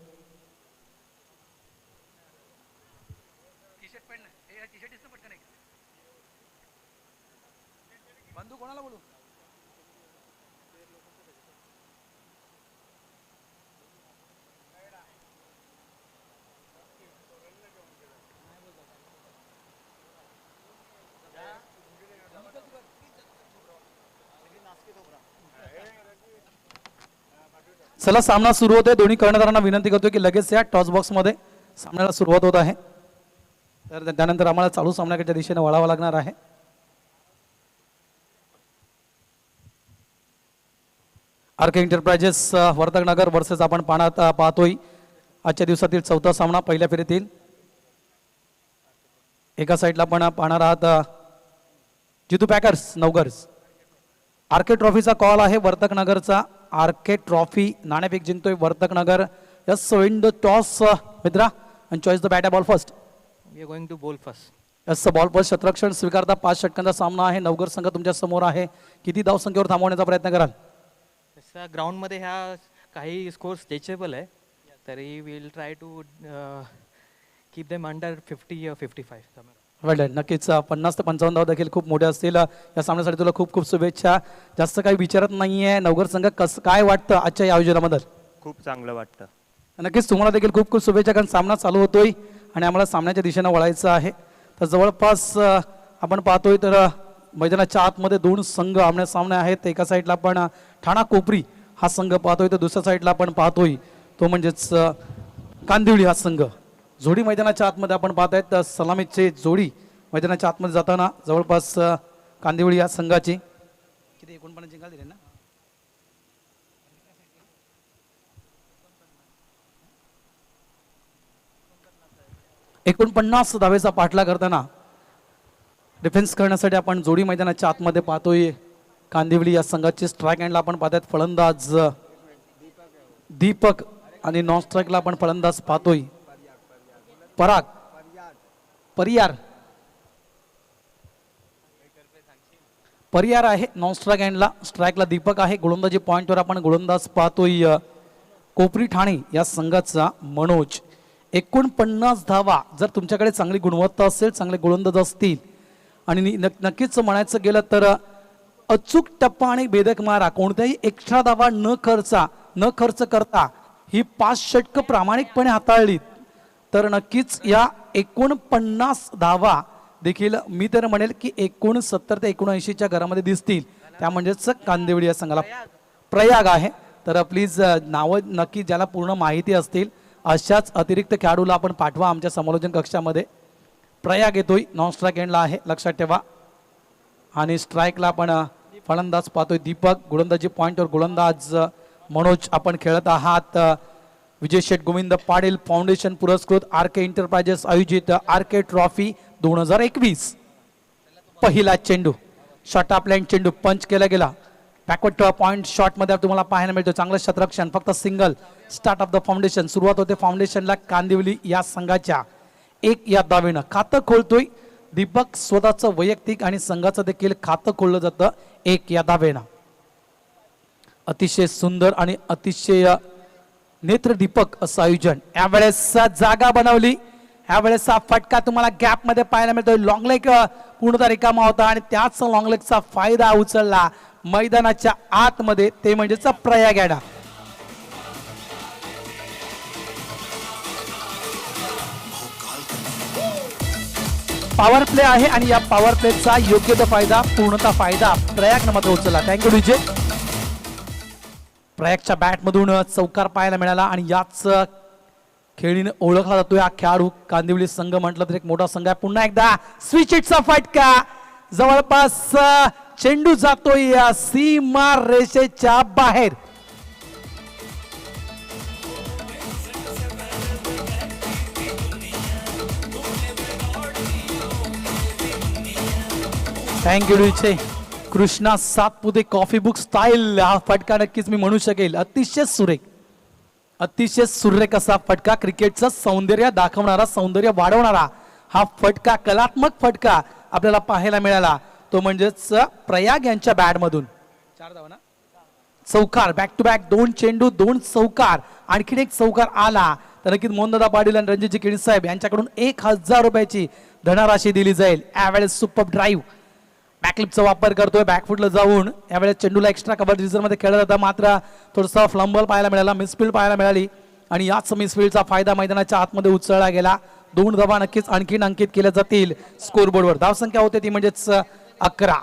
चला सामना सुरू होतोय. दोन्ही कर्णधारांना विनंती करतो की लगेच या टॉस बॉक्स मध्ये सामन्याला सुरुवात होत आहे. तर त्यानंतर आम्हाला चालू सामन्याच्या दिशेने वळावं लागणार आहे. आर के एंटरप्राइजेस वर्तकनगर वर्सेस आपण पाहतोय आजच्या दिवसातील चौथा सामना पहिल्या फेरीतील. एका साईडला आपण पाहणार आहात जितू पॅकर्स नवघर्स. आर के ट्रॉफीचा कॉल आहे. वर्तकनगरचा आर के ट्रॉफी नाणेफेक जिंकतोय Vartaknagar. Yes in the toss मित्रा and choice the bat ball first. We are going to bowl first. yes bowl first शतरक्षण स्वीकारता. 5 षटकांचा सामना आहे. नवघर संघ तुमच्या समोर आहे. किती धाव संख्येवर थांबवण्याचा प्रयत्न कराल? तसा ग्राउंड मध्ये ह्या काही स्कोर स्ट्रेचेबल आहे तरी will try to keep them under 50 or 55. Well done. नक्कीच 50 ते 55 धाव देखील खूप मोठे असतील. या सामन्यासाठी तुला खूप खूप शुभेच्छा. जास्त काही विचारत नाहीये. नवघर संघ कसं काय वाटतं आजच्या या आयोजनाबद्दल? खूप चांगलं वाटतं. नक्कीच तुम्हाला देखील खूप खूप शुभेच्छा. कारण सामना चालू होतोय आणि आम्हाला सामन्याच्या दिशेनं वळायचं आहे. तर जवळपास आपण पाहतोय तर मैदानाच्या आतमध्ये 2 संघ आमने सामने आहेत. एका साईडला आपण ठाणा कोपरी हा संघ पाहतोय तर दुसऱ्या साईडला आपण पाहतोय तो म्हणजेच कांदिवली हा संघ. जोडी मैदानाच्या आतमध्ये आपण पाहतायत. सलामीचे जोडी मैदानाच्या आतमध्ये जाताना जवळपास कांदिवली या संघाची. किती 49 जिंकायला दिले ना. 49 धावेचा पाठला करताना डिफेन्स करण्यासाठी आपण जोडी मैदानाच्या आतमध्ये पाहतोय. कांदिवली या संघाची स्ट्राईक एंडला आपण पाहतात फलंदाज दीपक आणि नॉन स्ट्राईकला आपण फलंदाज पाहतोय पराग परियार आहे नॉन स्ट्राईक एंडला. स्ट्राईकला दीपक आहे. गोलंदाजी पॉइंटवर आपण गोलंदाज पाहतोय कोपरी ठाणे या संघाचा मनोज. 49 धावा. जर तुमच्याकडे चांगली गुणवत्ता असेल, चांगले गोलंदाज असतील आणि नक्कीच म्हणायचं गेलं तर अचूक टप्पा आणि भेदक मारा, कोणत्याही एक्स्ट्रा धावा न खर्च करता ही 5 षटकं प्रामाणिकपणे हाताळली तर नक्कीच या 49 धावा देखील मी तर म्हणेल की 69 ते 79च्या घरामध्ये दिसतील. त्या म्हणजेच कांदिवली या संघाला प्रयाग आहे. तर प्लीज नावं नक्की ज्याला पूर्ण माहिती असतील अशाच अतिरिक्त खेळाडूला आपण पाठवा आमच्या समालोचन कक्षामध्ये. प्रयाग येतोय नॉन स्ट्राईक एंडला आहे, लक्षात ठेवा. आणि स्ट्राईकला आपण फलंदाज पाहतोय दीपक. गोलंदाजी पॉइंटवर गोलंदाज मनोज. आपण खेळत आहात विजय शेठ गोविंद पाटील फाउंडेशन पुरस्कृत आर के एंटरप्राइजेस आयोजित आर के ट्रॉफी 2021. पहिला चेंडू शॉट आपल्या चेंडू पंच केला गेला. बॅकवर्ड पॉइंट शॉट मध्ये तुम्हाला पाहायला मिळतो. चांगलं शतरक्षण, फक्त single. Start of the foundation. सुरुवात होते फाउंडेशनला कांदिवली या संघाच्या 1 या धावेनं. खातं खोलतोय दीपक. स्वतःचं वैयक्तिक आणि संघाचं देखील खातं खोललं जातं 1 या धावेनं. अतिशय सुंदर आणि अतिशय नेत्रदीपक असं आयोजन. यावेळेस जागा बनवली. यावेळेस फटका तुम्हाला गॅप मध्ये पाहायला मिळतोय. लॉंग लेग पूर्णतः रिकामा होता आणि त्याच लॉंग लेगचा फायदा उचलला मैदानाच्या आतमध्ये, ते म्हणजेच प्रयाग एंड. पॉवर प्ले आहे आणि या पॉवर प्लेचा योग्य तो फायदा, पूर्णतः फायदा प्रयागनं मात्र उचलला. Thank you DJ. प्रयागच्या बॅटमधून चौकार पाहायला मिळाला आणि याच खेळीने ओळखला जातोय हा खेळाडू. कांदिवली संघ म्हटलं तर एक मोठा संघ आहे. पुन्हा एकदा स्विच हिटचा फटका. जवळपास चेंडू जातोय सीमा रेषेच्या बाहेर. Thank you DJ. Krishna Satpute coffee book style. हा फटका नक्कीच मी म्हणू शकेल अतिशय सुरेख, अतिशय सुरेख असा फटका. क्रिकेटचं सौंदर्य दाखवणारा, सौंदर्य वाढवणारा हा फटका, कलात्मक फटका आपल्याला पाहायला मिळाला. तो म्हणजेच प्रयाग यांच्या बॅटमधून 4 धावा ना. चौकार बॅक टू बॅक 2 चेंडू 2 चौकार. आणखीन एक चौकार आला तर नक्कीच मोहनदादा पाटील आणि रणजितजी केळी साहेब यांच्याकडून 1000 रुपयाची धनराशी दिली जाईल. यावेळेस सुपर ड्राईव्ह बॅकलिपचा वापर करतोय. बॅकफुटला जाऊन यावेळेस चेंडूला एक्स्ट्रा कव्हर रिझर्व मध्ये खेळला जातं. मात्र थोडासा फ्लंबल पाहायला मिळाला, मिसफील्ड पाहायला मिळाली आणि याच मिसफील्डचा फायदा मैदानाच्या आतमध्ये उचलला गेला. 2 धावा नक्कीच आणखीन अंकित केल्या जातील स्कोरबोर्डवर. धावसंख्या होते ती म्हणजेच 11.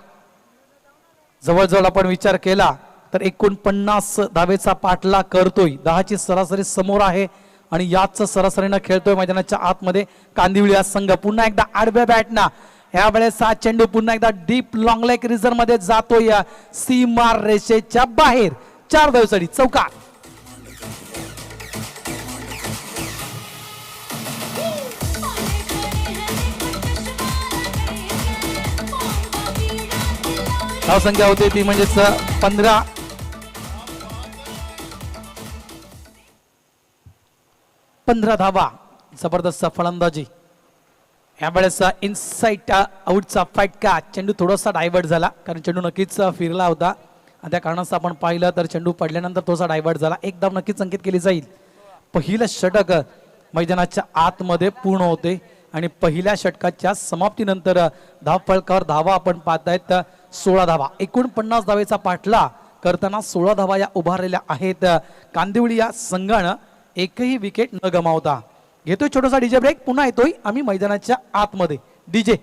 जवळजवळ आपण विचार केला तर 49 धावेचा पाठला करतोय. 10ची सरासरी समोर आहे आणि याच सरासरीनं खेळतोय मैदानाच्या आतमध्ये कांदिवली हा संघ. पुन्हा एकदा आडव्या बॅटना यावेळेस हा चेंडू पुन्हा एकदा डीप लॉंग लेग रिझर्व मध्ये जातोय सीमा रेषेच्या बाहेर. 4 धावेसाठी चौकार. धावसंख्या होते ती म्हणजेच 15 धावा. जबरदस्त फलंदाजी. यावेळेस इनसाइड आउटचा फटका. चेंडू थोडासा डायव्हर्ट झाला कारण चेंडू नक्कीच फिरला होता आणि त्या कारणाचं आपण पाहिलं तर चेंडू पडल्यानंतर थोडासा डायव्हर्ट झाला. 1 धाव नक्कीच अंकित केली जाईल. पहिलं षटक मैदानाच्या आतमध्ये पूर्ण होते आणि पहिल्या षटकाच्या समाप्तीनंतर धावफलकावर धावा आपण पाहतायत 16 धावा. 49 धावेचा पाठला करताना 16 धावा या उभारलेल्या आहेत. कांदिवली या संघानं एकही विकेट न गमावता. घेतोय छोटासा डीजे ब्रेक. पुन्हा येतोय आम्ही मैदानाच्या आतमध्ये. डीजे.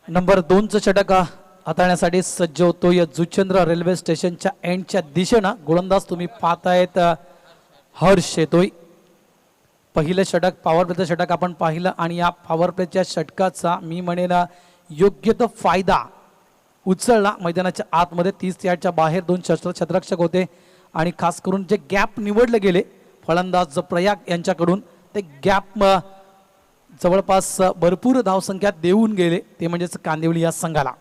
नंबर 2चं षटक हाताळण्यासाठी सज्ज होतोय जुचंद्र रेल्वे स्टेशनच्या एंडच्या दिशेनं गोलंदाज तुम्ही पाहतायत हर्ष येतोय. पहिलं षटक पॉवर प्लेचं षटक आपण पाहिलं आणि या पॉवर प्लेच्या षटकाचा मी म्हणेन योग्य तो फायदा उचलला. मैदानाच्या आतमध्ये 30 यार्डच्या बाहेर 2 क्षेत्ररक्षक होते आणि खास करून जे गॅप निवडले गेले फलंदाज प्रयाग यांच्याकडून ते गॅप जवळपास भरपूर धावसंख्या देऊन गेले ते म्हणजेच कांदिवली या संघाला.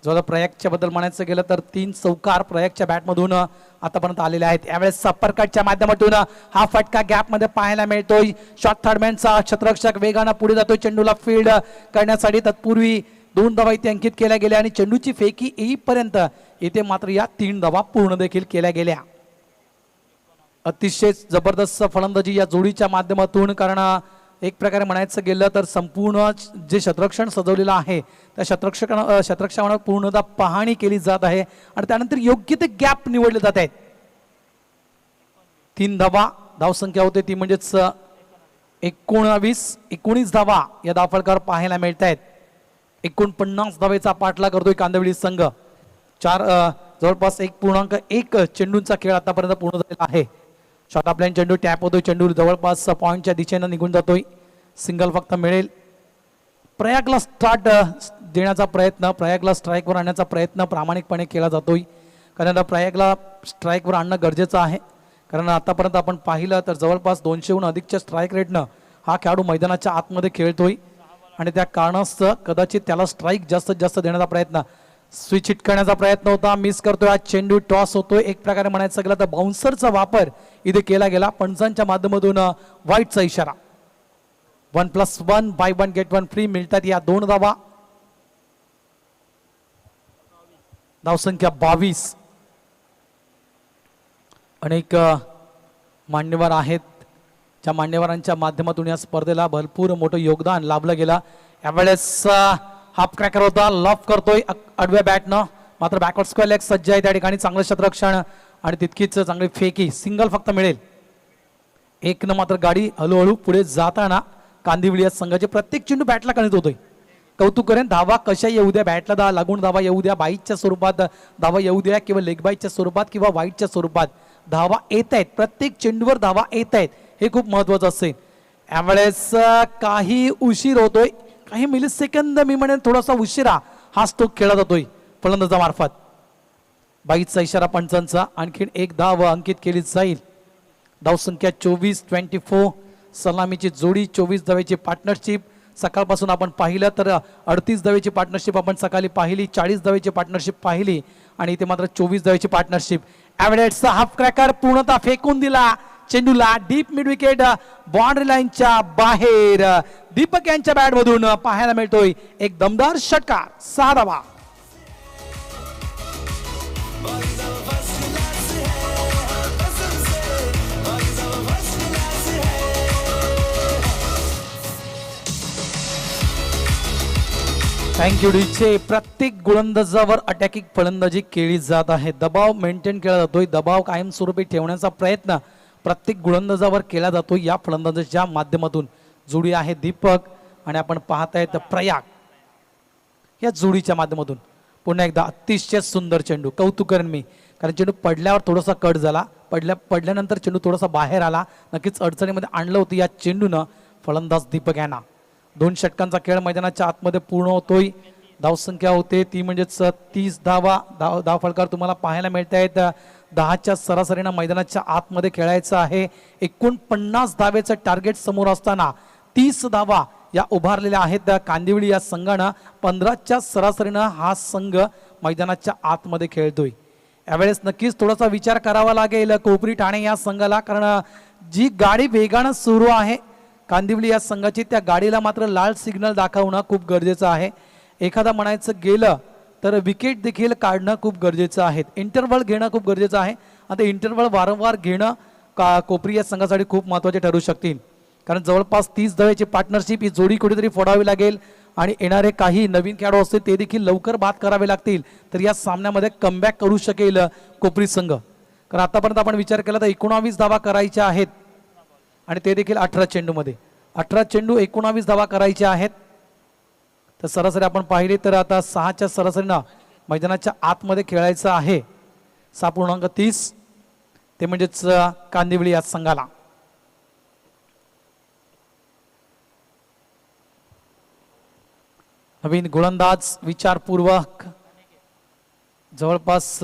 जवळ प्रयागच्या बद्दल म्हणायचं गेलं तर 3 चौकार प्रयागच्या बॅटमधून आतापर्यंत आलेले आहेत. यावेळेस सप्परकटच्या माध्यमातून हा फटका गॅपमध्ये पाहायला मिळतोय. शॉर्ट थर्डमॅनचा क्षेत्ररक्षक वेगानं पुढे जातोय चेंडूला फील्ड करण्यासाठी. तत्पूर्वी 2 धावा इथे अंकित केल्या गेल्या आणि चेंडूची फेकी येईपर्यंत इथे मात्र या 3 धावा पूर्ण देखील केल्या गेल्या. अतिशय जबरदस्त फलंदाजी या जोडीच्या माध्यमातून, कारण एक प्रकारे म्हणायचं गेलं तर संपूर्ण जे क्षेत्ररक्षण सजवलेलं आहे त्या क्षेत्ररक्षणावर पूर्णतः पाहणी केली जात आहे आणि त्यानंतर योग्य ते गॅप निवडले जात आहेत. 3 धावा धावसंख्या होते ती म्हणजेच 19 धावा या धावफलकावर पाहायला मिळत आहेत. 49 धावेचा पाठला करतोय कांदिवली संघ. जवळपास 1.1 चेंडूंचा खेळ आतापर्यंत पूर्ण झालेला आहे. शॉर्ट ऑफ लाईन चेंडू टॅप होतोय. चेंडू जवळपास पॉईंटच्या दिशेनं निघून जातोय. सिंगल फक्त मिळेल. प्रयागला स्टार्ट देण्याचा प्रयत्न, प्रयागला स्ट्राईकवर आणण्याचा प्रयत्न प्रामाणिकपणे केला जातोय. कारण प्रयागला स्ट्राईकवर आणणं गरजेचं आहे. कारण आतापर्यंत आपण पाहिलं तर जवळपास 200हून अधिकच्या स्ट्राईक रेटनं हा खेळाडू मैदानाच्या आतमध्ये खेळतोय आणि त्या कारणास्तव कदाचित त्याला स्ट्राईक जास्तीत जास्त देण्याचा प्रयत्न, स्विच हिट करण्याचा प्रयत्न होता, मिस करतोय. आज चेंडू टॉस होतोय. एक प्रकारे म्हणायचं गेलं तर बाउन्सरचा वापर इथे केला गेला. पंचांच्या माध्यमातून वाईटचा इशारा. 1+1 बाय 1 गेट 1 फ्री मिळतात या 2 धावा. धावसंख्या 22. अनेक मान्यवर आहेत ज्या मान्यवरांच्या माध्यमातून या स्पर्धेला भरपूर मोठं योगदान लाभलं गेलं. यावेळेस हाफ क्रॅकर होता, लॉफ करतोय आडव्या बॅटनं, मात्र बॅकवर्ड स्क्वेअर लेग सज्ज आहे त्या ठिकाणी. चांगलं क्षेत्ररक्षण आणि तितकीच चांगली फेकी. सिंगल फक्त मिळेल. 1 मात्र गाडी हळूहळू पुढे जाताना कांदिवली या संघाचे प्रत्येक चेंडू बॅटला कणित होतोय. कौतुक करेन. धावा कशा येऊ द्या, बॅटला लागून धावा येऊ द्या, बाईटच्या स्वरूपात धावा येऊ द्या किंवा लेग बाईटच्या स्वरूपात किंवा वाईटच्या स्वरूपात धावा येत आहेत. प्रत्येक चेंडूवर धावा येत आहेत हे खूप महत्वाचं असेल. यावेळेस काही उशीर होतोय, काही मिलिसेकंद मी म्हणेन थोडासा उशिरा हा स्ट्रोक खेळला जातोय फलंदाजामार्फत. बाईटचा इशारा पंचांचा. आणखीन 1 धाव अंकित केली जाईल. धावसंख्या 24-24. सलामीची जोडी, 24 धावेची पार्टनरशिप. सकाळपासून आपण पाहिलं तर 38 धावेची पार्टनरशिप आपण सकाळी पाहिली, 40 धावेची पार्टनरशिप पाहिली आणि इथे मात्र 24 धावेची पार्टनरशिप. ॲव्हरेजचा हाफ क्रॅकर पूर्णतः फेकून दिला चेंडूला डीप मिड विकेट बाउंड्री लाईनच्या बाहेर. दीपक यांच्या बॅटमधून पाहायला मिळतोय एक दमदार षटकार. 6 धावा. थँक्यू डीचे. प्रत्येक गोलंदाजावर अटॅकिंग फलंदाजी केली जात आहे. दबाव मेंटेन केला जातोय. दबाव कायमस्वरूपी ठेवण्याचा प्रयत्न प्रत्येक गोलंदाजावर केला जातो या फलंदाजाच्या माध्यमातून. जोडी आहे दीपक आणि आपण पाहतायत प्रयाग. या जोडीच्या माध्यमातून पुन्हा एकदा अतिशय सुंदर चेंडू. कौतुक करेन मी, कारण चेंडू पडल्यावर थोडासा कट झाला, पडल्यानंतर चेंडू थोडासा बाहेर आला. नक्कीच अडचणीमध्ये आणलं होतं या चेंडूनं फलंदाज दीपक यांना. 2 षटकांचा खेळ मैदानाच्या आतमध्ये पूर्ण होतोय. धावसंख्या होते ती म्हणजेच 30 धावा. धाव फलकार तुम्हाला पाहायला मिळत आहेत. 10च्या सरासरीनं मैदानाच्या आतमध्ये खेळायचं आहे. 49 धावेचं टार्गेट समोर असताना 30 धावा या उभारलेल्या आहेत कांदिवली या संघानं. 15च्या सरासरीनं हा संघ मैदानाच्या आतमध्ये खेळतोय. यावेळेस नक्कीच थोडासा विचार करावा लागेल कोपरी ठाणे या संघाला, कारण जी गाडी वेगानं सुरू आहे कांदिवली या संघाची त्या गाडीला मात्र लाल सिग्नल दाखवणं खूप गरजेचं आहे. एखादा म्हणायचं गेलं तर विकेट देखील काढणं खूप गरजेचं आहे. इंटरव्हल घेणं खूप गरजेचं आहे. आता इंटरव्हल वारंवार घेणं कोपरी या संघासाठी खूप महत्त्वाचे ठरू शकतील, कारण जवळपास 30 धावेची पार्टनरशिप ही जोडी कुठेतरी फोडावी लागेल आणि येणारे काही नवीन खेळाडू असतील ते देखील लवकर बाद करावे लागतील तर या सामन्यामध्ये कमबॅक करू शकेल कोपरी संघ. कारण आतापर्यंत आपण विचार केला तर 19 धावा करायच्या आहेत आणि ते देखील 18 चेंडूमध्ये. 18 चेंडू 19 धावा करायच्या आहेत. तर सरासरी आपण पाहिली तर आता 6च्या सरासरीनं मैदानाच्या आतमध्ये खेळायचं आहे. 6.30 ते म्हणजेच कांदिवली या संघाला. नवीन गोलंदाज विचारपूर्वक जवळपास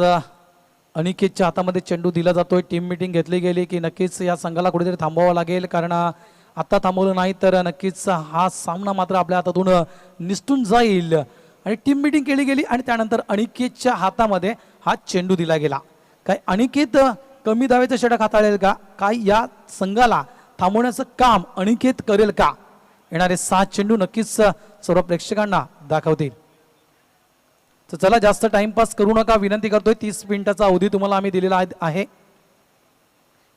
अनिकेतच्या हातामध्ये चेंडू दिला जातोय. टीम मीटिंग घेतली गेली की नक्कीच या संघाला कुठेतरी थांबवावं लागेल, कारण आता थांबवलं नाही तर नक्कीच हा सामना मात्र आपल्या हातातून निसटून जाईल. आणि टीम मीटिंग केली गेली आणि त्यानंतर अनिकेतच्या हातामध्ये हा चेंडू दिला गेला. काय अनिकेत कमी धावेचं षटक हाताळेल का? काय या संघाला थांबवण्याचं काम अनिकेत करेल का? येणारे 6 चेंडू नक्कीच सर्व प्रेक्षकांना दाखवतील. तर चला जास्त टाइमपास करू नका विनंती करतोय. 30 मिनिटाचा अवधी तुम्हाला आम्ही दिलेला आहे.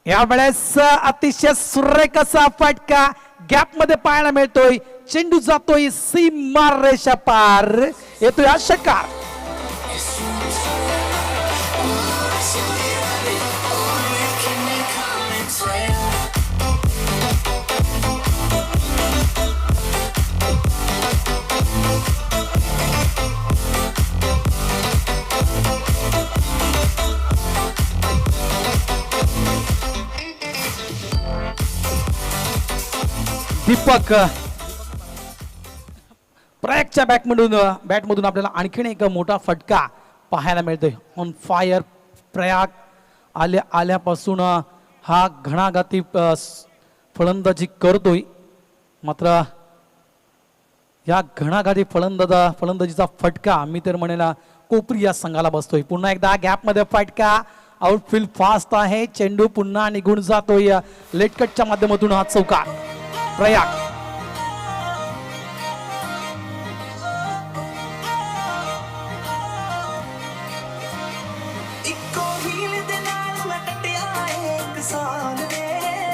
यावेळेस अतिशय सुरेख असा फटका गॅप मध्ये पाहायला मिळतोय. चेंडू जातोय सीमा रेषा पार, येतोय हा षटकार. दीपक प्रयागच्या बॅटमधून आपल्याला आणखीन एक मोठा फटका पाहायला मिळतोय. ऑन फायर प्रयाग आल्यापासून हा घणाघाती फलंदाजी करतोय. मात्र या घणाघाती फलंदाजीचा फटका मी तर म्हणेला कोपरी या संघाला बसतोय. पुन्हा एकदा गॅपमध्ये फटका. आउटफील्ड फास्ट आहे. चेंडू पुन्हा निघून जातोय. लेटकटच्या माध्यमातून हा चौकार. प्रयाग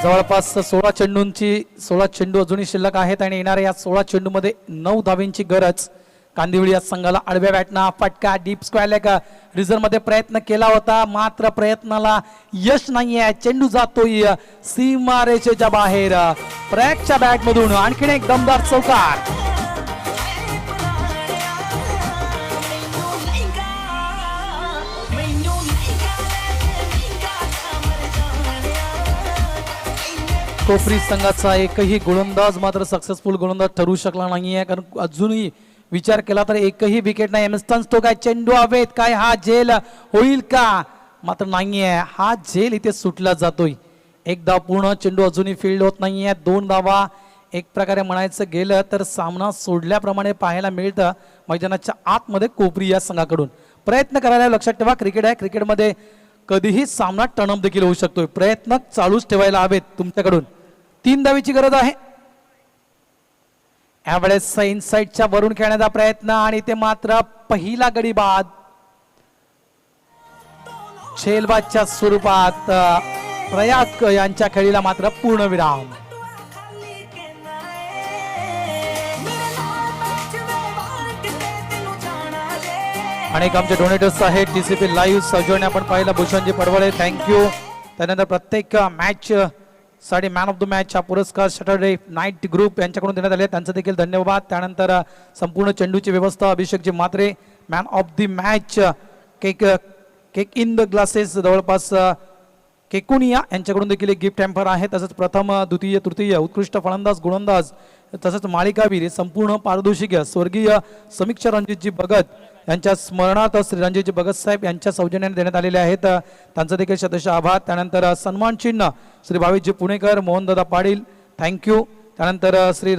जवळपास 16 चेंडू अजूनही शिल्लक आहेत आणि येणाऱ्या या 16 चेंडूमध्ये 9 धावींची गरज. कांदिवली या संघाला आडव्या बॅटना फटका. डीप स्क्वेअर लेग रिझर्व मध्ये प्रयत्न केला होता, मात्र प्रयत्नाला यश नाहीये. चेंडू जातोय सीमा रेषेच्या बाहेर. प्रयागच्या बॅट मधून आणखीन एक दमदार चौकार. कोपरी संघाचा एकही गोलंदाज मात्र सक्सेसफुल गोलंदाज ठरू शकला नाहीये, कारण अजूनही विचार केला तर एकही विकेट नाही. एमस्टन तो काय चेंडू हवेत, काय हा झेल होईल का? मात्र नाहीये. हा झेल इथे सुटला जातोय. एक धाव पूर्ण. चेंडू अजूनही फील्ड होत नाहीये. 2 धावा एक प्रकारे म्हणायचं गेलं तर सामना सोडल्याप्रमाणे पाहायला मिळतं मैदानाच्या आतमध्ये कोपरी या संघाकडून. प्रयत्न करायला लक्षात ठेवा, क्रिकेट आहे. क्रिकेटमध्ये कधीही सामना टर्न देखील होऊ शकतोय. प्रयत्न चालूच ठेवायला हवेत तुमच्याकडून. 3 धावेची गरज आहे. यावेळेस इनसाइडच्या वरून खेळण्याचा प्रयत्न आणि ते मात्र पहिला गडी बाद. झेलबादच्या स्वरूपात प्रयाग यांच्या खेळीला मात्र पूर्ण विराम. अनेक आमचे डोनेटर्स आहेत. टीसीपी लाईव्ह सजवणे आपण पाहिलं. भूषणजी पडवळे थँक्यू. त्यानंतर प्रत्येक मॅच साठी मॅन ऑफ द मॅच हा पुरस्कार सॅटर्डे नाईट ग्रुप यांच्याकडून देण्यात आले, त्यांचं देखील धन्यवाद. त्यानंतर संपूर्ण चेंडूची व्यवस्था अभिषेकजी Mhatre. Man of the match cake in the glasses जवळपास केकुनिया यांच्याकडून देखील एक गिफ्ट हॅम्पर आहे. तसंच प्रथम द्वितीय तृतीय उत्कृष्ट फलंदाज गोलंदाज तसंच मालिकावीर संपूर्ण पारितोषिक स्वर्गीय समीक्षा रणजितजी भगत यांच्या स्मरणार्थ श्री रणजितजी भगत साहेब यांच्या सौजन्याने देण्यात आलेले आहेत, त्यांचा देखील शतश आभार. त्यानंतर सन्मान चिन्ह श्री भावेशजी पुणेकर, मोहनदादा पाटील थँक्यू. त्यानंतर श्री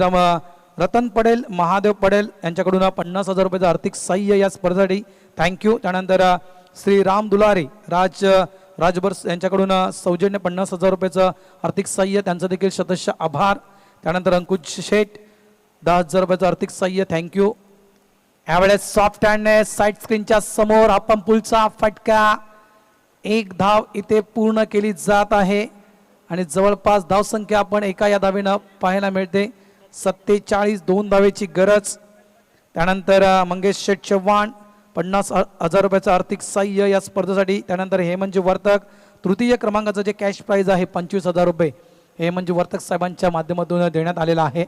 रतन पडेल, महादेव पडेल यांच्याकडून 50,000 रुपयाचं आर्थिक सहाय्य या स्पर्धेसाठी थँक्यू. त्यानंतर श्री राम दुलारी राजबर्स यांच्याकडून सौजन्य 50,000 रुपयाचं आर्थिक सहाय्य, त्यांचं देखील शतश आभार. त्यानंतर अंकुश शेठ 10,000 रुपयाचं आर्थिक सहाय्य थँक्यू. यावेळेस सॉफ्ट हँड साईड स्क्रीनच्या समोर हा पंपुलचा फटका. 1 धाव इथे पूर्ण केली जात आहे आणि जवळपास धावसंख्या आपण एका या धावेनं पाहायला मिळते 47. 2 धावेची गरज. त्यानंतर मंगेश शेठ चव्हाण 50,000 रुपयाचं आर्थिक सहाय्य या स्पर्धेसाठी. त्यानंतर हेमंतजी वर्तक तृतीय क्रमांकाचं जे कॅश प्राईज आहे 25,000 रुपये हे म्हणजे वर्तक साहेबांच्या माध्यमातून देण्यात आलेलं आहे.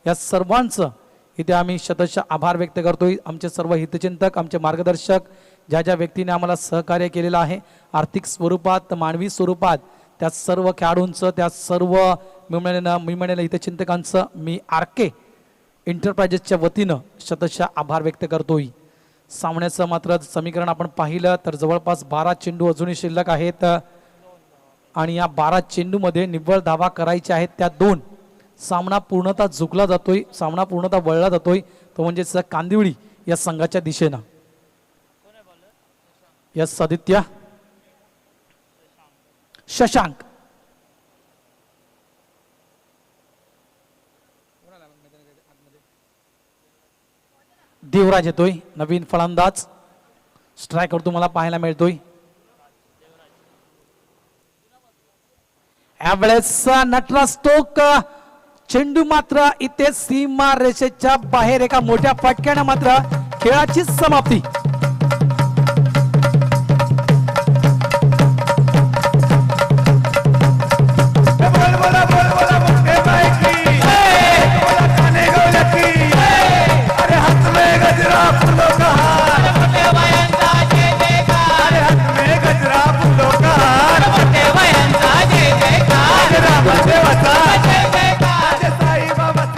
या सर्वांचं इथे आम्ही शतशः आभार व्यक्त करतोय. आमचे सर्व हितचिंतक, आमचे मार्गदर्शक, ज्या ज्या व्यक्तीने आम्हाला सहकार्य केलेलं आहे आर्थिक स्वरूपात, मानवी स्वरूपात, त्या सर्व खेळाडूंचं, त्या सर्व मिळणाऱ्या हितचिंतकांचं मी RK एंटरप्राइजेसच्या वतीनं शतशः आभार व्यक्त करतोय. सामन्याचं मात्र समीकरण आपण पाहिलं तर जवळपास 12 चेंडू अजूनही शिल्लक आहेत आणि या 12 चेंडूमध्ये निव्वळ धावा करायच्या आहेत त्या 2. सामना पूर्णतः झुकला जातोय, सामना पूर्णतः वळला जातोय तो म्हणजे कांदिवळी या संघाच्या दिशेनं. यस आदित्य, शशांक, देवराज येतोय नवीन फलंदाज. स्ट्रायकर तुम्हाला पाहायला मिळतोय. यावेळेस नटराज टोक चेंडू मात्र इथे सीमा रेषेच्या बाहेर एका मोठ्या फटक्याने मात्र खेळाची समाप्ती.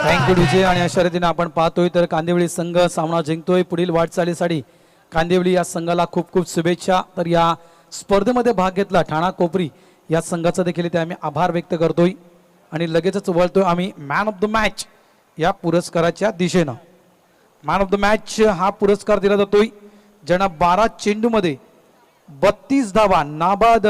Thank you DJ. आणि अशा रीतीने आपण पाहतोय तर कांदिवली संघ सामना जिंकतोय. पुढील वाटचालीसाठी कांदिवली या संघाला खूप खूप शुभेच्छा. तर या स्पर्धेमध्ये भाग घेतला ठाणा कोपरी या संघाचा देखील इथे आम्ही आभार व्यक्त करतोय आणि लगेचच वळतोय आम्ही मॅन ऑफ द मॅच या पुरस्काराच्या दिशेनं. मॅन ऑफ द मॅच हा पुरस्कार दिला जातोय ज्यांना 12 चेंडूमध्ये 32 धावा नाबाद